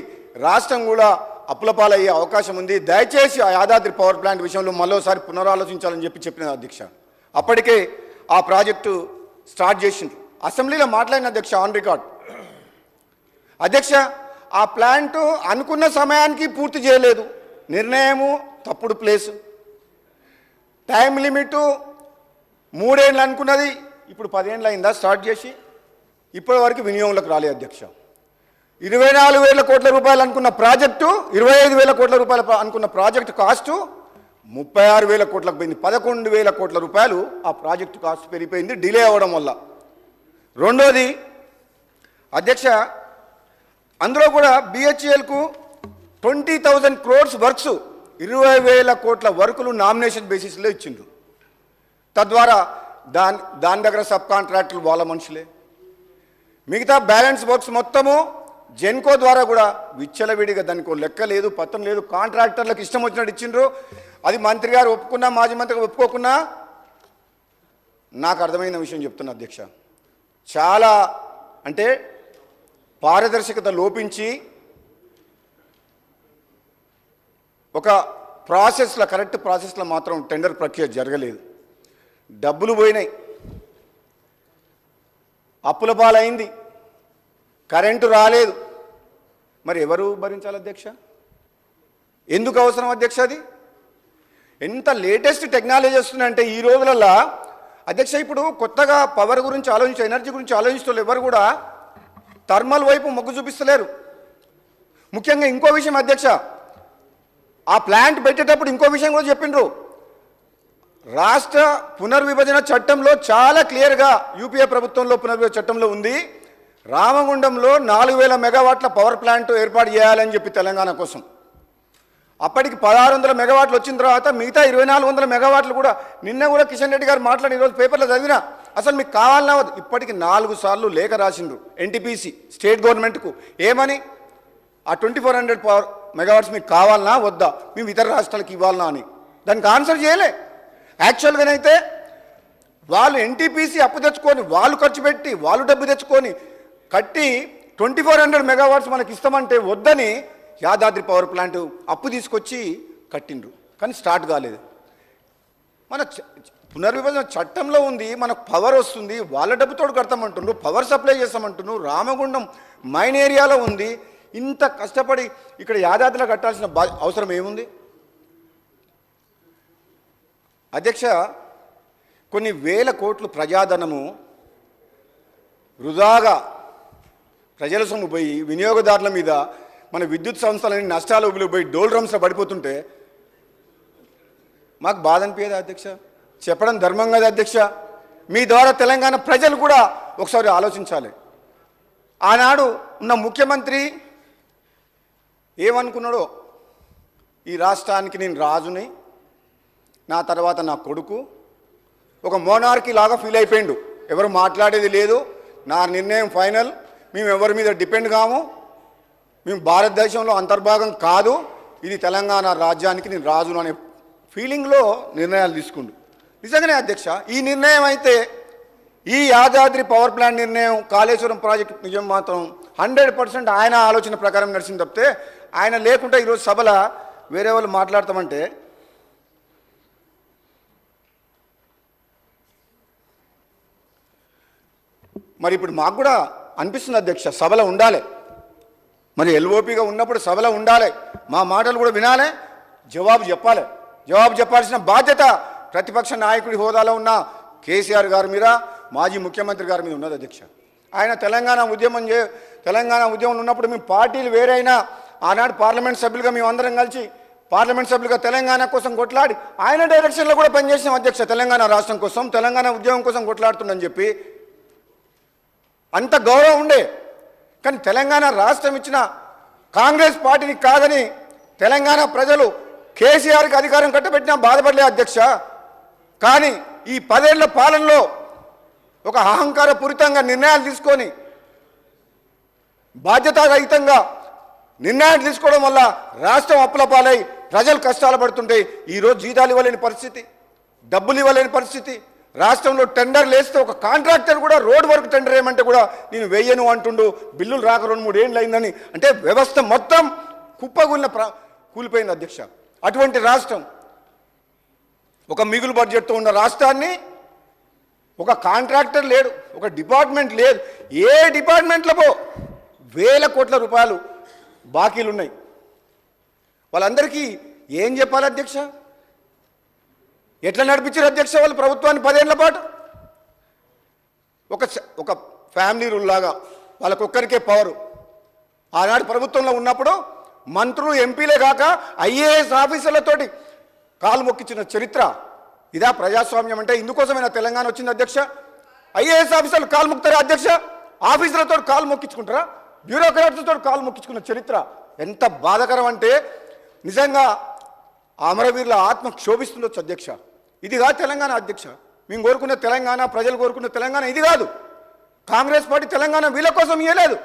రాష్ట్రం కూడా అప్పుల పాలయ్యే అవకాశం ఉంది, దయచేసి ఆ యాదాద్రి పవర్ ప్లాంట్ విషయంలో మరోసారి పునరాలోచించాలని చెప్పిన అధ్యక్ష. అప్పటికే ఆ ప్రాజెక్టు స్టార్ట్ చేసింది. అసెంబ్లీలో మాట్లాడిన అధ్యక్ష, ఆన్ రికార్డ్ అధ్యక్ష. ఆ ప్లాంటు అనుకున్న సమయానికి పూర్తి చేయలేదు, నిర్ణయము తప్పుడు ప్లేసు, టైం లిమిటు 3 ఏళ్ళు అనుకున్నది, ఇప్పుడు 10 ఏళ్ళు అయిందా స్టార్ట్ చేసి, ఇప్పటి వరకు వినియోగంలోకి రాలేదు అధ్యక్ష. 24,000 కోట్ల రూపాయలు అనుకున్న ప్రాజెక్టు, 25,000 కోట్ల రూపాయలు అనుకున్న ప్రాజెక్టు కాస్టు 36,000 కోట్లకు పోయింది. 11,000 కోట్ల రూపాయలు ఆ ప్రాజెక్టు కాస్ట్ పెరిగిపోయింది డిలే అవ్వడం వల్ల. రెండోది అధ్యక్ష, అందులో కూడా బిహెచ్ఎల్కు 20,000 crores వర్క్స్, 20,000 కోట్ల వర్కులు నామినేషన్ బేసిస్లో ఇచ్చిండ్రు. తద్వారా దాని దగ్గర సబ్ కాంట్రాక్టులు వాళ్ళ మనుషులే. మిగతా బ్యాలెన్స్ వర్క్స్ మొత్తము జెన్కో ద్వారా కూడా విచ్చలవిడిగా, దానికి లెక్క లేదు, పత్రం లేదు, కాంట్రాక్టర్లకు ఇష్టం వచ్చినట్టు ఇచ్చిండ్రు. అది మంత్రి గారు ఒప్పుకున్నా, మాజీ మంత్రి గారు ఒప్పుకోకున్నా, నాకు అర్థమైన విషయం చెప్తున్నా అధ్యక్ష, చాలా అంటే పారదర్శకత లోపించి ఒక ప్రాసెస్లో కరెక్ట్ ప్రాసెస్లో మాత్రం టెండర్ ప్రక్రియ జరగలేదు. డబ్బులు పోయినాయి, అప్పుల పాలైంది, కరెంటు రాలేదు. మరి ఎవరు భరించాలి అధ్యక్ష? ఎందుకు అవసరం అధ్యక్ష? అది ఎంత లేటెస్ట్ టెక్నాలజీ వస్తుందంటే ఈ రోజులలో అధ్యక్ష, ఇప్పుడు కొత్తగా పవర్ గురించి ఆలోచించి ఎనర్జీ గురించి ఆలోచించే ఎవరు కూడా థర్మల్ వైపు మొగ్గు చూపిస్తలేరు. ముఖ్యంగా ఇంకో విషయం అధ్యక్ష, ఆ ప్లాంట్ పెట్టేటప్పుడు ఇంకో విషయం కూడా చెప్పిండ్రు. రాష్ట్ర పునర్విభజన చట్టంలో చాలా క్లియర్గా యూపీఏ ప్రభుత్వంలో పునర్విభజన చట్టంలో ఉంది, రామగుండంలో 4000 మెగావాట్ల పవర్ ప్లాంట్ ఏర్పాటు చేయాలని చెప్పి తెలంగాణ కోసం. అప్పటికి 1600 మెగావాట్లు వచ్చిన తర్వాత మిగతా 2400 మెగావాట్లు కూడా నిన్న కూడా కిషన్ రెడ్డి గారు మాట్లాడి ఈరోజు పేపర్లో చదివినా అసలు మీకు కావాలన్నా ఇప్పటికి 4 సార్లు లేఖ రాసిండ్రు ఎన్టీపీసీ స్టేట్ గవర్నమెంట్కు. ఏమని? ఆ 2400 పవర్ మెగావాట్స్ మీకు కావాలన్నా వద్దా, మేము ఇతర రాష్ట్రాలకు ఇవ్వాలన్నా అని. దానికి ఆన్సర్ చేయలే. యాక్చువల్గానైతే వాళ్ళు ఎన్టీపీసీ అప్పు తెచ్చుకొని వాళ్ళు ఖర్చు పెట్టి వాళ్ళు డబ్బు తెచ్చుకొని కట్టి 2400 మెగావాట్స్ మనకి ఇస్తామంటే వద్దని యాదాద్రి పవర్ ప్లాంట్ అప్పు తీసుకొచ్చి కట్టిండ్రు, కానీ స్టార్ట్ కాలేదు. మన పునర్విభజన చట్టంలో ఉంది, మనకు పవర్ వస్తుంది, వాళ్ళ డబ్బుతో కడతామంటున్నారు, పవర్ సప్లై చేస్తామంటున్నారు, రామగుండం మైన్ ఏరియాలో ఉంది. ఇంత కష్టపడి ఇక్కడ యాదాద్రిలో కట్టాల్సిన అవసరం ఏముంది అధ్యక్ష? కొన్ని వేల కోట్లు ప్రజాధనము వృధాగా ప్రజల సొమ్ము పోయి వినియోగదారుల మీద మన విద్యుత్ సంస్థలని నష్టాలు పోయి డోల్ డ్రమ్స్లో పడిపోతుంటే మాకు బాధ అనిపించదు అధ్యక్ష? చెప్పడం ధర్మం కదా అధ్యక్ష? మీ ద్వారా తెలంగాణ ప్రజలు కూడా ఒకసారి ఆలోచించాలి. ఆనాడు ఉన్న ముఖ్యమంత్రి ఏమనుకున్నాడో, ఈ రాష్ట్రానికి నేను రాజుని, నా తర్వాత నా కొడుకు, ఒక మోనార్కీ లాగా ఫీల్ అయిపోయిండు. ఎవరు మాట్లాడేది లేదు, నా నిర్ణయం ఫైనల్, మేము ఎవరి మీద డిపెండ్ కాము, మేము భారతదేశంలో అంతర్భాగం కాదు, ఇది తెలంగాణ రాజ్యానికి నేను రాజును అనే ఫీలింగ్లో నిర్ణయాలు తీసుకుండు. నిజంగానే అధ్యక్ష, ఈ నిర్ణయం అయితే ఈ యాదాద్రి పవర్ ప్లాంట్ నిర్ణయం, కాళేశ్వరం ప్రాజెక్టు నిజం మాత్రం 100% ఆయన ఆలోచన ప్రకారం నడిచింది తప్పితే ఆయన లేకుంటే ఈరోజు సభలో వేరే వాళ్ళు మాట్లాడతామంటే మరి ఇప్పుడు మాకు కూడా అనిపిస్తుంది అధ్యక్ష, సభలో ఉండాలి. మరి ఎల్ఓపిగా ఉన్నప్పుడు సభలో ఉండాలి, మా మాటలు కూడా వినాలి, జవాబు చెప్పాలి. జవాబు చెప్పాల్సిన బాధ్యత ప్రతిపక్ష నాయకుడి హోదాలో ఉన్న కేసీఆర్ గారి మీద, మాజీ ముఖ్యమంత్రి గారి మీద ఉన్నది అధ్యక్ష. ఆయన తెలంగాణ ఉద్యమం ఉన్నప్పుడు మేము పార్టీలు వేరైనా ఆనాడు పార్లమెంట్ సభ్యులుగా మేము అందరం కలిసి పార్లమెంట్ సభ్యులుగా తెలంగాణ కోసం కొట్లాడి ఆయన డైరెక్షన్లో కూడా పనిచేసాం అధ్యక్ష. తెలంగాణ రాష్ట్రం కోసం, తెలంగాణ ఉద్యమం కోసం కొట్లాడుతుందని చెప్పి అంత గౌరవం ఉండే. కానీ తెలంగాణ రాష్ట్రం ఇచ్చిన కాంగ్రెస్ పార్టీని కాదని తెలంగాణ ప్రజలు కేసీఆర్కి అధికారం కట్టబెట్టినా బాధపడలే అధ్యక్ష. కానీ ఈ 10 ఏళ్ల పాలనలో ఒక అహంకారపూరితంగా నిర్ణయాలు తీసుకొని బాధ్యతారహితంగా నిర్ణయాలు తీసుకోవడం వల్ల రాష్ట్రం అప్పుల పాలై ప్రజలు కష్టాలు పడుతుంటే ఈరోజు జీతాలు ఇవ్వలేని పరిస్థితి, డబ్బులు ఇవ్వలేని పరిస్థితి. రాష్ట్రంలో టెండర్లు వేస్తే ఒక కాంట్రాక్టర్ కూడా రోడ్ వర్క్ టెండర్ ఏమంటే కూడా నేను వేయను అంటుండు, బిల్లులు రాక 2-3 ఏళ్ళు అయిందని. అంటే వ్యవస్థ మొత్తం కూలిపోయింది అధ్యక్ష. అటువంటి రాష్ట్రం, ఒక మిగులు బడ్జెట్తో ఉన్న రాష్ట్రాన్ని ఒక కాంట్రాక్టర్ లేడు, ఒక డిపార్ట్మెంట్ లేదు, ఏ డిపార్ట్మెంట్లో పో వేల కోట్ల రూపాయలు బాకీలు ఉన్నాయి. వాళ్ళందరికీ ఏం చెప్పాలి అధ్యక్ష? ఎట్లా నడిపించారు అధ్యక్ష వాళ్ళు ప్రభుత్వాన్ని 10 ఏళ్ల పాటు? ఒక ఫ్యామిలీ రూల్ లాగా వాళ్ళకొక్కరికే పవరు. ఆనాడు ప్రభుత్వంలో ఉన్నప్పుడు మంత్రులు, ఎంపీలే కాక ఐఏఎస్ ఆఫీసర్లతోటి కాలు మొక్కించిన చరిత్ర ఇదా ప్రజాస్వామ్యం అంటే? ఇందుకోసమైనా తెలంగాణ వచ్చింది అధ్యక్ష? ఐఏఎస్ ఆఫీసర్లు కాలు మొక్కుతారా అధ్యక్ష? ఆఫీసర్లతో కాలు మొక్కించుకుంటారా? బ్యూరోక్రాట్స్తో కాలు మొక్కించుకున్న చరిత్ర ఎంత బాధాకరం అంటే నిజంగా అమరవీరుల ఆత్మ క్షోభిస్తుండొచ్చు అధ్యక్ష. ఇది కాదు తెలంగాణ అధ్యక్ష. మేము కోరుకున్న తెలంగాణ, ప్రజలు కోరుకున్న తెలంగాణ ఇది కాదు. కాంగ్రెస్ పార్టీ తెలంగాణ వీళ్ళ కోసం ఇవ్వలేదు.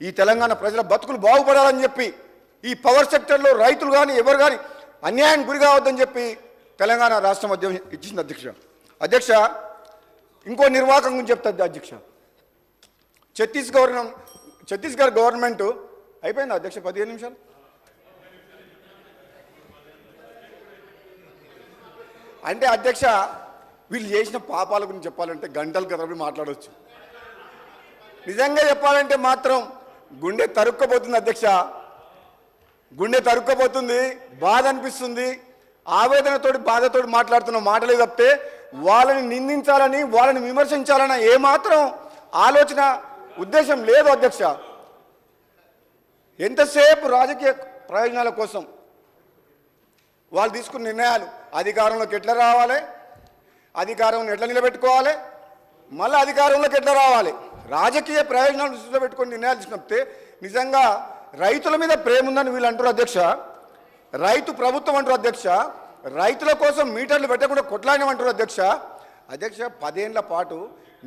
ఈ తెలంగాణ ప్రజల బతుకులు బాగుపడాలని చెప్పి ఈ పవర్ సెక్టర్లో రైతులు కానీ ఎవరు కానీ అన్యాయం గురి కావద్దని చెప్పి తెలంగాణ రాష్ట్రం ఇచ్చింది అధ్యక్ష. ఇంకో నిర్వాహకం గురించి చెప్తుంది అధ్యక్ష. ఛత్తీస్గఢ్ గవర్నమెంట్ అయిపోయింది అధ్యక్ష 15 నిమిషాలు. అంటే అధ్యక్ష వీళ్ళు చేసిన పాపాల గురించి చెప్పాలంటే గంటల తరబడి మాట్లాడవచ్చు. నిజంగా చెప్పాలంటే మాత్రం గుండె తరుక్కపోతుంది అధ్యక్ష, గుండె తరుక్కపోతుంది, బాధ అనిపిస్తుంది. ఆవేదనతోటి బాధతోటి మాట్లాడుతున్న మాటలే తప్పితే వాళ్ళని నిందించాలని వాళ్ళని విమర్శించాలన్న ఏమాత్రం ఆలోచన ఉద్దేశం లేదు అధ్యక్ష. ఎంతసేపు రాజకీయ ప్రయోజనాల కోసం వాళ్ళు తీసుకున్న నిర్ణయాలు, అధికారంలోకి ఎట్లా రావాలి, అధికారంలో ఎట్లా నిలబెట్టుకోవాలి, మళ్ళీ అధికారంలోకి ఎట్లా రావాలి, రాజకీయ ప్రయోజనాలు దృష్టిలో పెట్టుకొని నిర్ణయాలు తీసుకుంటే నిజంగా రైతుల మీద ప్రేమ ఉందని వీళ్ళు అంటారు అధ్యక్ష. రైతు ప్రభుత్వం అంటారు అధ్యక్ష. రైతుల కోసం మీటర్లు పెట్టకుండా కొట్లాడినమంటారు అధ్యక్ష. అధ్యక్ష 10 ఏళ్ల పాటు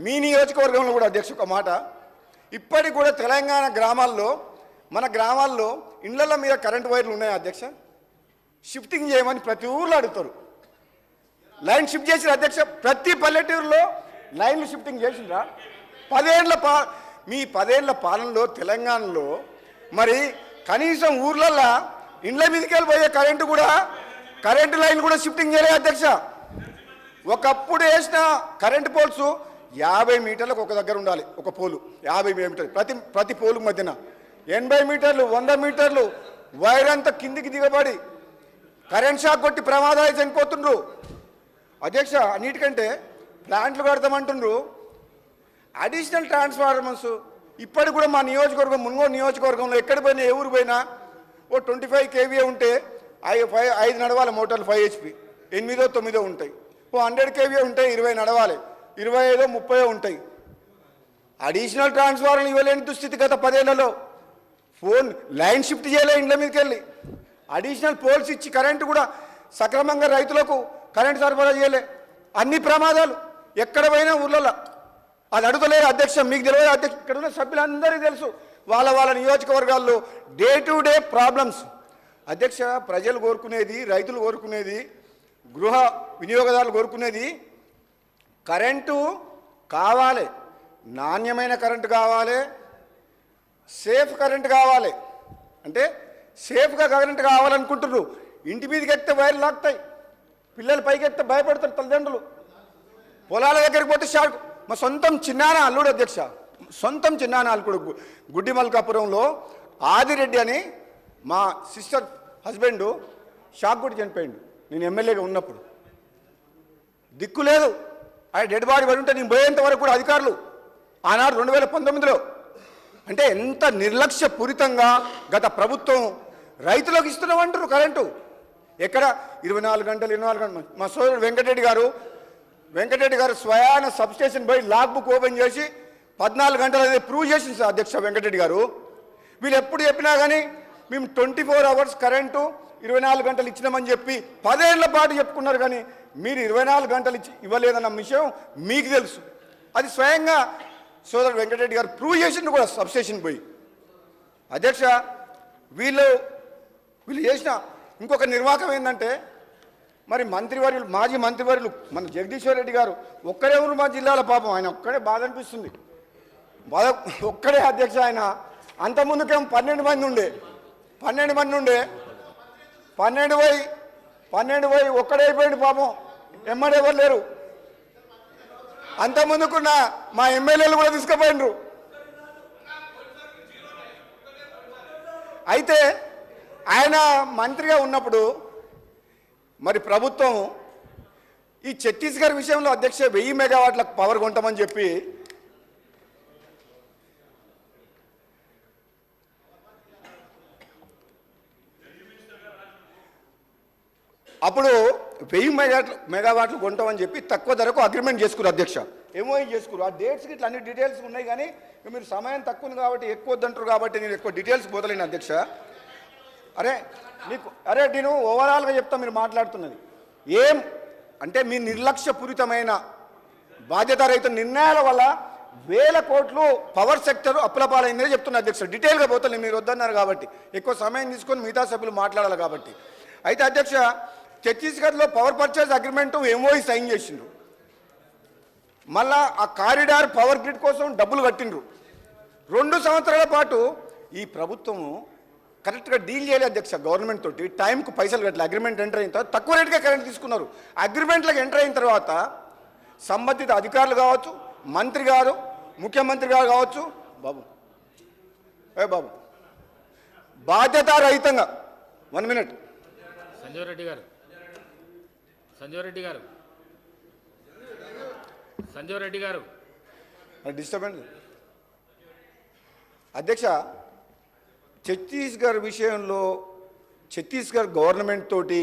మీ నియోజకవర్గంలో కూడా అధ్యక్ష ఒక మాట, ఇప్పటికి కూడా తెలంగాణ గ్రామాల్లో మన గ్రామాల్లో ఇళ్ల మీద కరెంటు వైర్లు ఉన్నాయి అధ్యక్ష. షిఫ్టింగ్ చేయమని ప్రతి ఊర్లో అడుగుతారు. లైన్ షిఫ్ట్ చేసిన అధ్యక్ష, ప్రతి పల్లెటూరులో లైన్లు షిఫ్టింగ్ చేసిండ్రా? 10 ఏళ్ల మీ 10 ఏళ్ల పాలనలో తెలంగాణలో మరి కనీసం ఊర్లల్లో ఇండ్ల మీదకి వెళ్ళిపోయే కరెంటు లైన్ కూడా షిఫ్టింగ్ చేయలేదు అధ్యక్ష. ఒకప్పుడు వేసిన కరెంటు పోల్స్ 50 మీటర్లకు ఒక దగ్గర ఉండాలి, ఒక పోలు 50 మీటర్లు, ప్రతి పోలు మధ్యన 80 మీటర్లు 100 మీటర్లు వైర్ అంతా కిందికి దిగబడి కరెంట్ షాక్ కొట్టి ప్రమాదాలు చనిపోతుండ్రు అధ్యక్ష. అన్నిటికంటే ప్లాంట్లు కడతామంటుండ్రు, అడిషనల్ ట్రాన్స్ఫార్మర్స్ ఇప్పటికి కూడా మా నియోజకవర్గం మున్గోడు నియోజకవర్గంలో ఎక్కడ పోయినా ఏ ఊరు పోయినా ఓ 25 kVA ఉంటే 5 నడవాలి మోటార్లు 5 HP, 8 9 ఉంటాయి. ఓ 100 kVA ఉంటే 20 నడవాలి, 25 30 ఉంటాయి. అడిషనల్ ట్రాన్స్ఫార్మర్లు ఇవ్వలేని దుస్థితి గత 10 ఏళ్లలో. లైన్ షిఫ్ట్ చేయలే ఇండ్ల మీదకి వెళ్ళి, అడిషనల్ పోల్స్ ఇచ్చి కరెంటు కూడా సక్రమంగా రైతులకు కరెంటు సరఫరా చేయలే. అన్ని ప్రమాదాలు ఎక్కడ పోయినా ఊర్లలో. అది అడుగుతలేరు అధ్యక్ష, మీకు తెలియదు అధ్యక్ష, ఇక్కడ ఉన్న సభ్యులందరికీ తెలుసు వాళ్ళ నియోజకవర్గాల్లో డే టు డే ప్రాబ్లమ్స్. అధ్యక్ష ప్రజలు కోరుకునేది, రైతులు కోరుకునేది, గృహ వినియోగదారులు కోరుకునేది కరెంటు కావాలి, నాణ్యమైన కరెంటు కావాలి, సేఫ్ కరెంటు కావాలి. అంటే సేఫ్గా కరెంటు కావాలనుకుంటున్నారు. ఇంటి మీదకి ఎక్కితే వైర్లు లాగుతాయి, పిల్లలు పైకి ఎక్కితే భయపడతారు తల్లిదండ్రులు. పొలాల దగ్గరికి పోతే షాక్. మా సొంతం చిన్నాన అల్లుడు అధ్యక్ష, సొంతం చిన్నాన అల్లుడు గుడ్డి మల్కాపురంలో ఆదిరెడ్డి అని మా సిస్టర్ హస్బెండ్ షాక్ కొట్టి చనిపోయిండు. నేను ఎమ్మెల్యేగా ఉన్నప్పుడు దిక్కు లేదు, ఆయన డెడ్ బాడీ పడి ఉంటే నేను పోయేంత వరకు కూడా అధికారులు ఆనాడు 2019లో. అంటే ఎంత నిర్లక్ష్యపూరితంగా గత ప్రభుత్వం రైతులకు ఇస్తున్నామంటారు కరెంటు. ఎక్కడ 24 గంటలు. మా సోదరుడు వెంకటరెడ్డి గారు స్వయాన సబ్స్టేషన్ పోయి లాగ్ బుక్ ఓపెన్ చేసి 14 గంటలు అనేది ప్రూవ్ చేసింది సార్ అధ్యక్ష వెంకటరెడ్డి గారు. వీళ్ళు ఎప్పుడు చెప్పినా కానీ మేము 24 hours కరెంటు 24 గంటలు ఇచ్చినామని చెప్పి 10 ఏళ్ల పాటు చెప్పుకున్నారు. కానీ మీరు 24 గంటలు ఇవ్వలేదన్న విషయం మీకు తెలుసు. అది స్వయంగా సోదరుడు వెంకటరెడ్డి గారు ప్రూవ్ చేసిండు కూడా సబ్స్టేషన్ పోయి. అధ్యక్ష వీళ్ళు చేసిన ఇంకొక నిర్వాహకం ఏంటంటే, మరి మాజీ మంత్రివర్యులు మన జగదీశ్వర్ రెడ్డి గారు ఒక్కడే ఊరు మా జిల్లాలో, పాపం ఆయన ఒక్కడే బాధ అనిపిస్తుంది. ఒక్కడే అధ్యక్ష. ఆయన అంతకుముందుకేమో 12 మంది ఉండే, 12 పోయి ఒక్కడే అయిపోయింది పాపం. ఎమ్మడి ఎవరు లేరు. అంతకుముందుకున్న మా ఎమ్మెల్యేలు కూడా తీసుకుపోయినరు. అయితే ఆయన మంత్రిగా ఉన్నప్పుడు మరి ప్రభుత్వం ఈ ఛత్తీస్గఢ్ విషయంలో అధ్యక్ష 1000 మెగావాట్లకు పవర్ కొంటామని చెప్పి అప్పుడు 1000 మెగావాట్లు కొంటామని చెప్పి తక్కువ ధరకు అగ్రిమెంట్ చేసుకున్నారు అధ్యక్ష. ఎంఓఈ చేసుకున్నారు. ఆ డేట్స్కి ఇట్లా అన్ని డీటెయిల్స్ ఉన్నాయి. కానీ మీరు సమయం తక్కువ ఉంది కాబట్టి ఎక్కువ వద్దంటారు కాబట్టి నేను ఎక్కువ డీటెయిల్స్ పోతలేను అధ్యక్ష. నేను ఓవరాల్గా చెప్తా. మీరు మాట్లాడుతున్నది ఏం అంటే మీ నిర్లక్ష్యపూరితమైన బాధ్యతారహిత నిర్ణయాల వల్ల 1000 కోట్లు పవర్ సెక్టర్ అప్పుల పాలైందని చెప్తున్నా అధ్యక్ష. డీటెయిల్గా పోతలేదు, మీరు వద్దన్నారు కాబట్టి. ఎక్కువ సమయం తీసుకొని మిగతా సభ్యులు మాట్లాడాలి కాబట్టి. అయితే అధ్యక్ష ఛత్తీస్గఢ్లో power purchase agreement MOE sign చేసిండ్రు. మళ్ళా ఆ కారిడార్ పవర్ గ్రిడ్ కోసం డబ్బులు కట్టిండ్రు. 2 సంవత్సరాల పాటు ఈ ప్రభుత్వము కరెక్ట్గా డీల్ చేయాలి అధ్యక్ష. గవర్నమెంట్ తోటి టైంకు పైసలు కట్టలే. అగ్రిమెంట్ ఎంటర్ అయిన తర్వాత తక్కువ రేటుగా కరెంట్ తీసుకున్నారు. అగ్రిమెంట్లకు ఎంటర్ అయిన తర్వాత సంబంధిత అధికారులు కావచ్చు, మంత్రి గారు, ముఖ్యమంత్రి గారు కావచ్చు, బాబు బాధ్యతారహితంగా 1 మినిట్ సంజయ్ రెడ్డి గారు డిస్టర్బెన్స్. అధ్యక్ష, ఛత్తీస్గఢ్ విషయంలో ఛత్తీస్గఢ్ గవర్నమెంట్ తోటి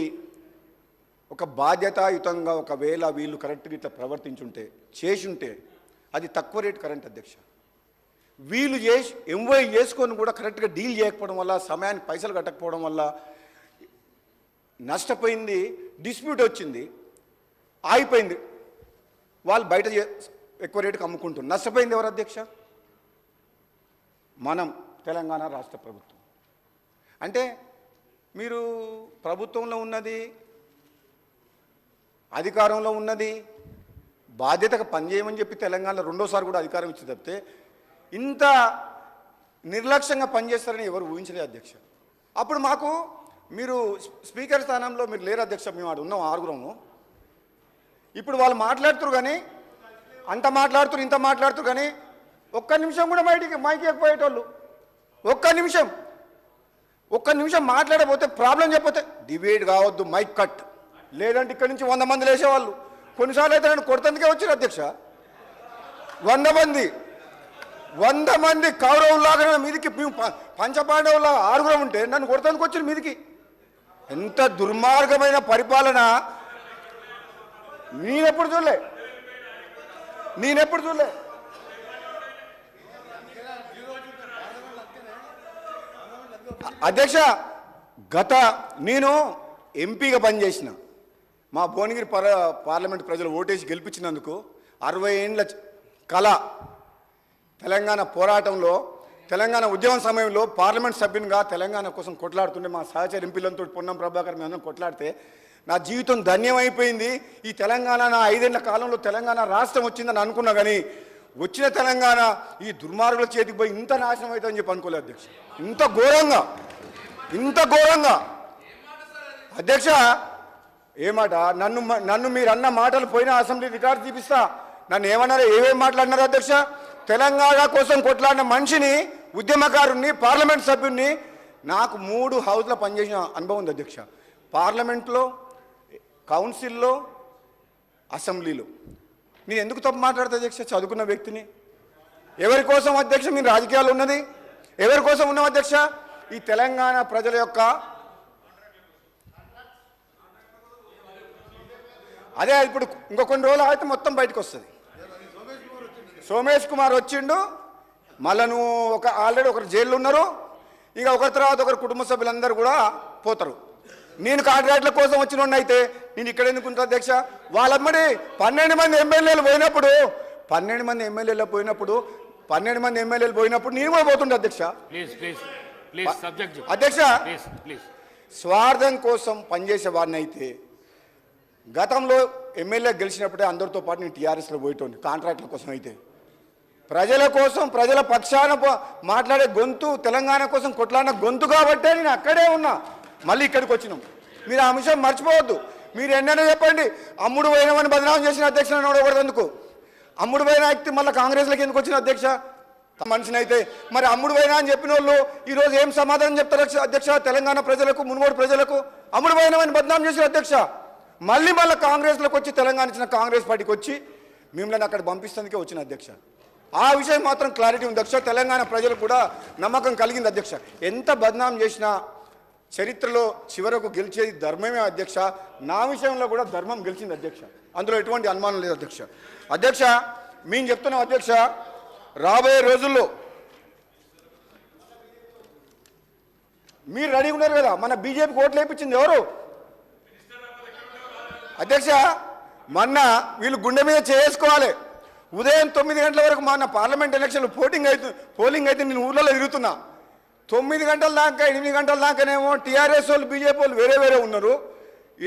ఒక బాధ్యతాయుతంగా ఒకవేళ వీళ్ళు కరెక్ట్గా ఇట్లా ప్రవర్తించుంటే చేసుంటే అది తక్కువ రేటు కరెంట్ అధ్యక్ష. వీళ్ళు ఎంఓఐ చేసుకొని కూడా కరెక్ట్గా డీల్ చేయకపోవడం వల్ల, సమయానికి పైసలు కట్టకపోవడం వల్ల నష్టపోయింది. డిస్ప్యూట్ వచ్చింది, ఆగిపోయింది. వాళ్ళు బయట ఎక్కువ రేటుకి అమ్ముకుంటున్నారు. నష్టపోయింది ఎవరు అధ్యక్ష? మనం తెలంగాణ రాష్ట్ర ప్రభుత్వం. అంటే మీరు ప్రభుత్వంలో ఉన్నది, అధికారంలో ఉన్నది, బాధ్యతగా పనిచేయమని చెప్పి తెలంగాణలో 2వ సారి కూడా అధికారం ఇచ్చి తప్పితే ఇంత నిర్లక్ష్యంగా పనిచేస్తారని ఎవరు ఊహించలేదు అధ్యక్ష. అప్పుడు మాకు మీరు స్పీకర్ స్థానంలో మీరు లేరు అధ్యక్ష. మేము ఆడు ఉన్నాం 6గురము. ఇప్పుడు వాళ్ళు మాట్లాడుతున్నారు కానీ, అంత మాట్లాడుతున్నారు, ఇంత మాట్లాడుతున్నారు కానీ ఒక్క నిమిషం కూడా మైకి ఎక్కిపోయేటోళ్ళు. ఒక్క నిమిషం మాట్లాడకపోతే, ప్రాబ్లం చెప్పితే డిబేట్ కావద్దు, మైక్ కట్, లేదంటే ఇక్కడి నుంచి 100 మంది లేచేవాళ్ళు. కొన్నిసార్లు అయితే నన్ను కొడతందుకే వచ్చారు అధ్యక్ష. 100 మంది కౌరవులాగా మీదికి, మేము పంచపాండవులాగా 6గురం ఉంటే నన్ను కొడతందుకు వచ్చారు మీదికి. ఎంత దుర్మార్గమైన పరిపాలన నేనెప్పుడు చూడలే. అధ్యక్ష, నేను ఎంపీగా పనిచేసిన, మా భువనగిరి పార్లమెంట్ ప్రజలు ఓటేసి గెలిపించినందుకు 60 ఏండ్ల కళ, తెలంగాణ పోరాటంలో, తెలంగాణ ఉద్యమం సమయంలో పార్లమెంట్ సభ్యునిగా తెలంగాణ కోసం కొట్లాడుతుండే మా సహచర ఎంపీలతో పొన్నం ప్రభాకర్ మేము కొట్లాడితే నా జీవితం ధన్యమైపోయింది. ఈ తెలంగాణ, నా 5 ఏళ్ల కాలంలో తెలంగాణ రాష్ట్రం వచ్చిందని అనుకున్నా కానీ వచ్చిన తెలంగాణ ఈ దుర్మార్గుల చేతికి పోయి ఇంత నాశనం అవుతుందని చెప్పి అనుకోలేదు అధ్యక్ష. ఇంత ఘోరంగా అధ్యక్ష. ఏమాట నన్ను మీరు అన్న మాటలు పోయిన అసెంబ్లీ రికార్డు చూపిస్తా. నన్ను ఏమన్నారు, ఏమేమి మాట్లాడినారు అధ్యక్ష? తెలంగాణ కోసం కొట్లాడిన మనిషిని, ఉద్యమకారుణ్ణి, పార్లమెంట్ సభ్యుడిని. నాకు 3 హౌస్లో పనిచేసిన అనుభవం ఉంది అధ్యక్ష. పార్లమెంట్లో, కౌన్సిల్లో, అసెంబ్లీలో. నేను ఎందుకు తప్పు మాట్లాడతా అధ్యక్ష? చదువుకున్న వ్యక్తిని. ఎవరి కోసం అధ్యక్ష మీరు రాజకీయాలు ఉన్నది? ఎవరి కోసం ఉన్నాం అధ్యక్ష? ఈ తెలంగాణ ప్రజల యొక్క, అదే ఇప్పుడు ఇంకో కొన్ని రోజులు అయితే మొత్తం బయటకు వస్తుంది. సోమేష్ కుమార్ వచ్చిండు, మళ్ళీ నువ్వు ఆల్రెడీ ఒకరు జైల్లో ఉన్నారు, ఇక ఒకరి తర్వాత ఒకరు కుటుంబ సభ్యులందరూ కూడా పోతారు. నేను కాంట్రాక్ట్ల కోసం వచ్చిన అయితే నేను ఇక్కడ ఎందుకు ఉంటాను అధ్యక్ష? వాళ్ళమ్మడి 12 మంది ఎమ్మెల్యేలు పోయినప్పుడు 12 మంది ఎమ్మెల్యేలు పోయినప్పుడు నేను కూడా పోతుండే అధ్యక్ష. అధ్యక్ష, స్వార్థం కోసం పనిచేసే వాడిని అయితే గతంలో ఎమ్మెల్యే గెలిచినప్పుడే అందరితో పాటు నేను టీఆర్ఎస్లో పోయేటోండి. కాంట్రాక్ట్ల కోసం అయితే ప్రజల కోసం, ప్రజల పక్షాన మాట్లాడే గొంతు, తెలంగాణ కోసం కొట్లాడిన గొంతు కాబట్టే నేను అక్కడే ఉన్నా. మళ్ళీ ఇక్కడికి వచ్చినాం. మీరు ఆ అంశం మర్చిపోవద్దు. మీరు ఎన్నైనా చెప్పండి, అమ్ముడు పోయినామని బదనామం చేసిన అధ్యక్ష నోడకూడదు. అమ్ముడు పోయిన వ్యక్తి మళ్ళీ కాంగ్రెస్లోకి ఎందుకు వచ్చిన అధ్యక్ష? మనిషిని అయితే మరి అమ్ముడు పోయినా అని చెప్పిన వాళ్ళు ఈరోజు ఏం సమాధానం చెప్తారు అధ్యక్ష? తెలంగాణ ప్రజలకు, మునుగోడు ప్రజలకు అమ్ముడు పోయినామని బదనామం చేసిన అధ్యక్ష. మళ్ళీ కాంగ్రెస్లోకి వచ్చి, తెలంగాణ ఇచ్చిన కాంగ్రెస్ పార్టీకి వచ్చి మిమ్మల్ని అక్కడ పంపిస్తుందికే వచ్చిన అధ్యక్ష. ఆ విషయం మాత్రం క్లారిటీ ఉంది అధ్యక్ష. తెలంగాణ ప్రజలకు కూడా నమ్మకం కలిగింది అధ్యక్ష. ఎంత బదనాం చేసినా చరిత్రలో చివరకు గెలిచేది ధర్మమే అధ్యక్ష. నా విషయంలో కూడా ధర్మం గెలిచింది అధ్యక్ష. అందులో ఎటువంటి అనుమానం లేదు అధ్యక్ష. అధ్యక్ష, మేము చెప్తున్నాం అధ్యక్ష, రాబోయే రోజుల్లో మీరు రెడీగా ఉన్నారు కదా. మన బీజేపీకి ఓట్లు వేయించింది ఎవరు అధ్యక్ష? మొన్న వీళ్ళు గుండె మీద చేసుకోవాలి. ఉదయం 9 గంటల వరకు మొన్న పార్లమెంట్ ఎలక్షన్లు పోలింగ్ అయితే నేను ఊళ్ళలో తిరుగుతున్నా. 9 గంటల దాకా, 8 గంటల దాకానేమో టీఆర్ఎస్ వాళ్ళు, బీజేపీ వాళ్ళు వేరే ఉన్నారు.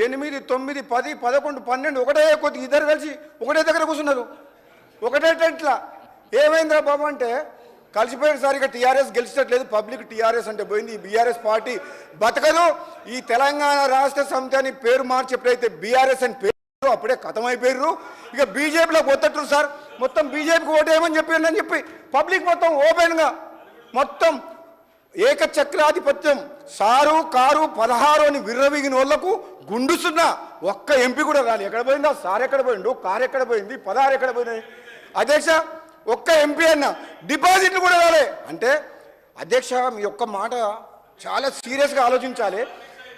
8, 9, 10, 11, 12 ఒకటే కొద్ది ఇద్దరు కలిసి ఒకటే దగ్గర కూర్చున్నారు, ఒకటే టెంట్లా. ఏమైందిరా బాబు అంటే కలిసిపోయిన సార్ ఇక టీఆర్ఎస్ గెలిచట్లేదు, పబ్లిక్ టీఆర్ఎస్ అంటే పోయింది, ఈ బీఆర్ఎస్ పార్టీ బతకదు, ఈ తెలంగాణ రాష్ట్ర సమితి అని పేరు మార్చి ఎప్పుడైతే బీఆర్ఎస్ అని పేరు అప్పుడే ఖతమైపోయారు. ఇక బీజేపీలో పోతట్టు సార్, మొత్తం బీజేపీకి ఓటేయమని చెప్పి పబ్లిక్ మొత్తం ఓపెన్గా మొత్తం ఏకచక్రాధిపత్యం సారు కారు 16 అని విర్రవీగిన వాళ్లకు గుండుసున్న ఒక్క ఎంపీ కూడా రాలి. ఎక్కడ పోయిందా సార్, ఎక్కడ పోయిండు, కారు ఎక్కడ పోయింది, 16 ఎక్కడ పోయినాయి అధ్యక్ష, ఒక్క ఎంపీ అన్న డిపాజిట్లు కూడా రాలే. అంటే అధ్యక్ష మీ ఒక్క మాట చాలా సీరియస్గా ఆలోచించాలి.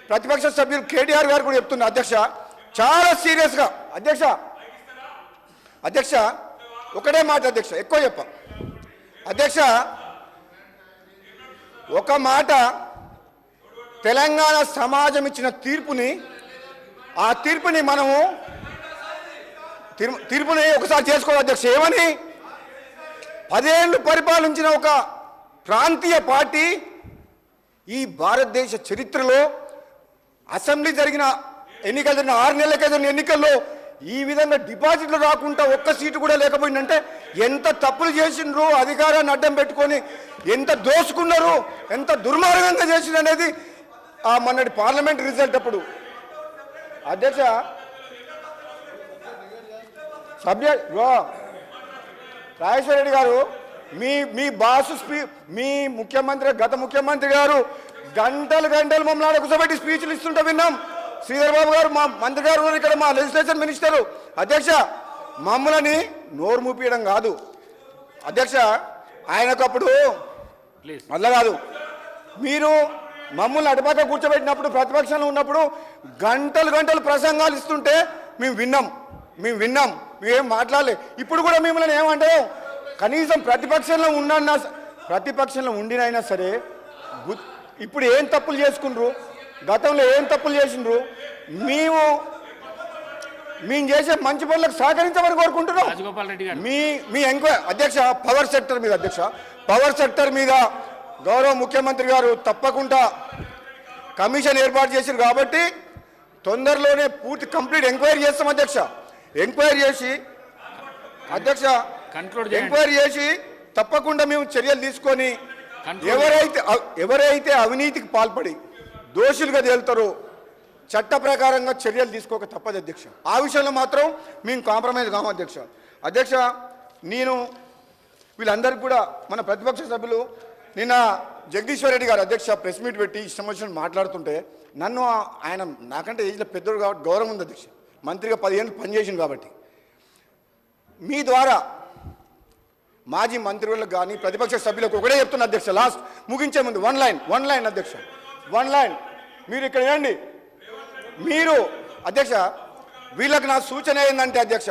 ప్రతిపక్ష సభ్యులు కేటీఆర్ గారు కూడా చెప్తున్నారు అధ్యక్ష, చాలా సీరియస్గా అధ్యక్ష ఒకటే మాట అధ్యక్ష, ఎక్కువ చెప్ప అధ్యక్ష, ఒక మాట తెలంగాణ సమాజం ఇచ్చిన తీర్పుని, ఆ తీర్పుని మనము తీర్పుని ఒకసారి చేసుకోవాలి అధ్యక్ష. ఏమని 10 ఏళ్ళు పరిపాలించిన ఒక ప్రాంతీయ పార్టీ ఈ భారతదేశ చరిత్రలో అసెంబ్లీ జరిగిన ఎన్నికలు జరిగిన 6 నెలలకే జరిగిన ఎన్నికల్లో ఈ విధంగా డిపాజిట్లు రాకుండా ఒక్క సీటు కూడా లేకపోయిందంటే ఎంత తప్పులు చేసిండ్రు, అధికారాన్ని అడ్డం పెట్టుకొని ఎంత దోసుకున్నారు, ఎంత దుర్మార్గంగా చేసిండ్రు అనేది ఆ మొన్నటి పార్లమెంట్ రిజల్ట్ అప్పుడు అధ్యక్ష రాజేశ్వర రెడ్డి గారు మీ బాసు మీ ముఖ్యమంత్రి గత ముఖ్యమంత్రి గారు గంటలు మమ్మల్ని కూర్చోబెట్టి స్పీచ్లు ఇస్తుంటే విన్నాం. శ్రీధర్ బాబు గారు మా మంత్రి గారు ఉన్నారు ఇక్కడ, మా లెజిస్లేషన్ మినిస్టరు అధ్యక్ష, మమ్మల్ని నోరు మూపియడం కాదు అధ్యక్ష, ఆయనకప్పుడు అట్లా కాదు, మీరు మమ్మల్ని అటుపక్క కూర్చోబెట్టినప్పుడు ప్రతిపక్షంలో ఉన్నప్పుడు గంటలు ప్రసంగాలు ఇస్తుంటే మేము విన్నాం, మేమేం మాట్లాడలే. ఇప్పుడు కూడా మిమ్మల్ని ఏమంటారు, కనీసం ప్రతిపక్షంలో ఉండినైనా సరే ఇప్పుడు ఏం తప్పులు చేసుకుండ్రు, గతంలో ఏం తప్పులు చేసిండ్రు, మేము చేసే మంచి పనులకు సహకరించమని కోరుకుంటున్నాం. మీ ఎంక్వైరీ అధ్యక్ష పవర్ సెక్టర్ మీద గౌరవ ముఖ్యమంత్రి గారు తప్పకుండా కమిషన్ ఏర్పాటు చేశారు కాబట్టి తొందరలోనే పూర్తి కంప్లీట్ ఎంక్వైరీ చేస్తాం అధ్యక్ష. ఎంక్వైరీ చేసి తప్పకుండా మేము చర్యలు తీసుకొని ఎవరైతే అవినీతికి పాల్పడి దోషులుగా తేలుతారో చట్ట ప్రకారంగా చర్యలు తీసుకోక తప్పదు అధ్యక్ష. ఆ విషయంలో మాత్రం మేము కాంప్రమైజ్ కాము అధ్యక్ష. నేను వీళ్ళందరికీ కూడా మన ప్రతిపక్ష సభ్యులు నిన్న జగదీశ్వర్ రెడ్డి గారు అధ్యక్ష ప్రెస్ మీట్ పెట్టి ఇష్టం వచ్చినట్టు మాట్లాడుతుంటే నన్ను ఆయన నాకంటే ఏజ్లో పెద్దోడు కాబట్టి గౌరవం ఉంది అధ్యక్ష, మంత్రిగా 10 ఏళ్ళు పనిచేసింది కాబట్టి మీ ద్వారా మాజీ మంత్రులకు కానీ ప్రతిపక్ష సభ్యులకు ఒకటే చెప్తున్నా అధ్యక్ష, లాస్ట్ ముగించే ముందు వన్ లైన్ అధ్యక్ష, మీరు ఇక్కడ ఏండి మీరు అధ్యక్ష, వీళ్ళకి నా సూచన ఏంటంటే అధ్యక్ష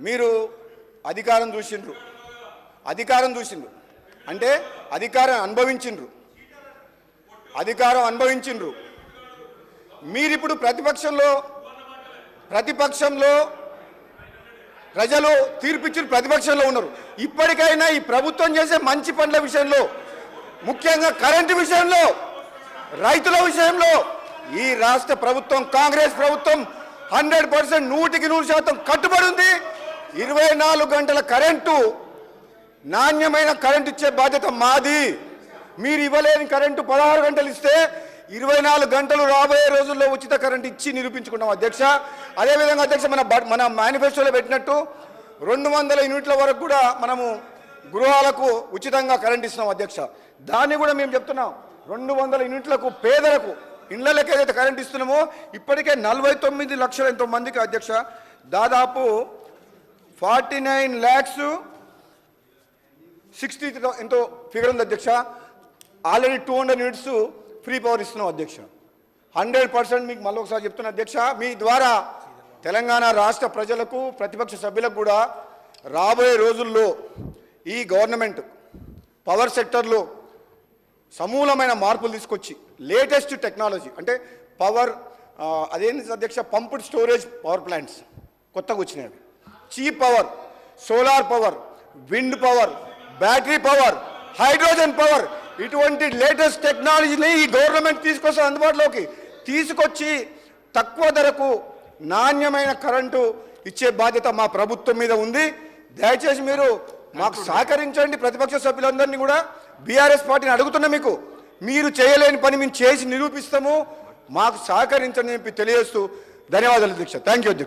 మీరు అధికారం చూసిండ్రు అంటే అధికారం అనుభవించిండ్రు మీరిప్పుడు ప్రతిపక్షంలో ప్రజలు తీర్పిచ్చిన ప్రతిపక్షంలో ఉన్నారు. ఇప్పటికైనా ఈ ప్రభుత్వం చేసే మంచి పనుల విషయంలో, ముఖ్యంగా కరెంటు విషయంలో, రైతుల విషయంలో ఈ రాష్ట్ర ప్రభుత్వం కాంగ్రెస్ ప్రభుత్వం 100% 100% కట్టుబడి ఉంది. 24 గంటల కరెంటు, నాణ్యమైన కరెంటు ఇచ్చే బాధ్యత మాది. మీరు ఇవ్వలేని కరెంటు 16 గంటలు ఇస్తే 24 గంటలు రాబోయే రోజుల్లో ఉచిత కరెంట్ ఇచ్చి నిరూపించుకున్నాం అధ్యక్ష. అదేవిధంగా అధ్యక్ష మన మేనిఫెస్టోలో పెట్టినట్టు 200 యూనిట్ల వరకు కూడా మనము గృహాలకు ఉచితంగా కరెంట్ ఇస్తున్నాం అధ్యక్ష. దాన్ని కూడా మేము చెప్తున్నాం, 200 యూనిట్లకు పేదలకు ఇళ్లకి ఏదైతే కరెంట్ ఇస్తున్నామో ఇప్పటికే 49 లక్షల ఎంతో మందికి అధ్యక్ష, దాదాపు 49,60,000 ఎంతో ఫిగర్ ఉంది అధ్యక్ష. ఆల్రెడీ 200 యూనిట్స్ ఫ్రీ పవర్ ఇస్తున్నాం అధ్యక్ష. 100% మీకు మళ్ళీ ఒకసారి చెప్తున్నా అధ్యక్ష, మీ ద్వారా తెలంగాణ రాష్ట్ర ప్రజలకు ప్రతిపక్ష సభ్యులకు కూడా రాబోయే రోజుల్లో ఈ గవర్నమెంట్ పవర్ సెక్టర్లో సమూలమైన మార్పులు తీసుకొచ్చి లేటెస్ట్ టెక్నాలజీ అంటే పవర్ అదేంటి అధ్యక్ష, పంప్డ్ స్టోరేజ్ పవర్ ప్లాంట్స్ కొత్తగా వచ్చినాయి, cheap power, solar power, wind power, battery power, hydrogen power, ఇటువంటి లేటెస్ట్ టెక్నాలజీని ఈ గవర్నమెంట్ అందుబాటులోకి తీసుకొచ్చి తక్కువ ధరకు నాణ్యమైన కరెంటు ఇచ్చే బాధ్యత మా ప్రభుత్వం మీద ఉంది. దయచేసి మీరు మాకు సహకరించండి. ప్రతిపక్ష సభ్యులందరినీ కూడా బీఆర్ఎస్ పార్టీని అడుగుతున్నా, మీకు మీరు చేయలేని పని మేము చేసి నిరూపిస్తాము, మాకు సహకరించండి అని చెప్పి తెలియజేస్తూ ధన్యవాదాలు అధ్యక్ష. థ్యాంక్ యూ అధ్యక్ష.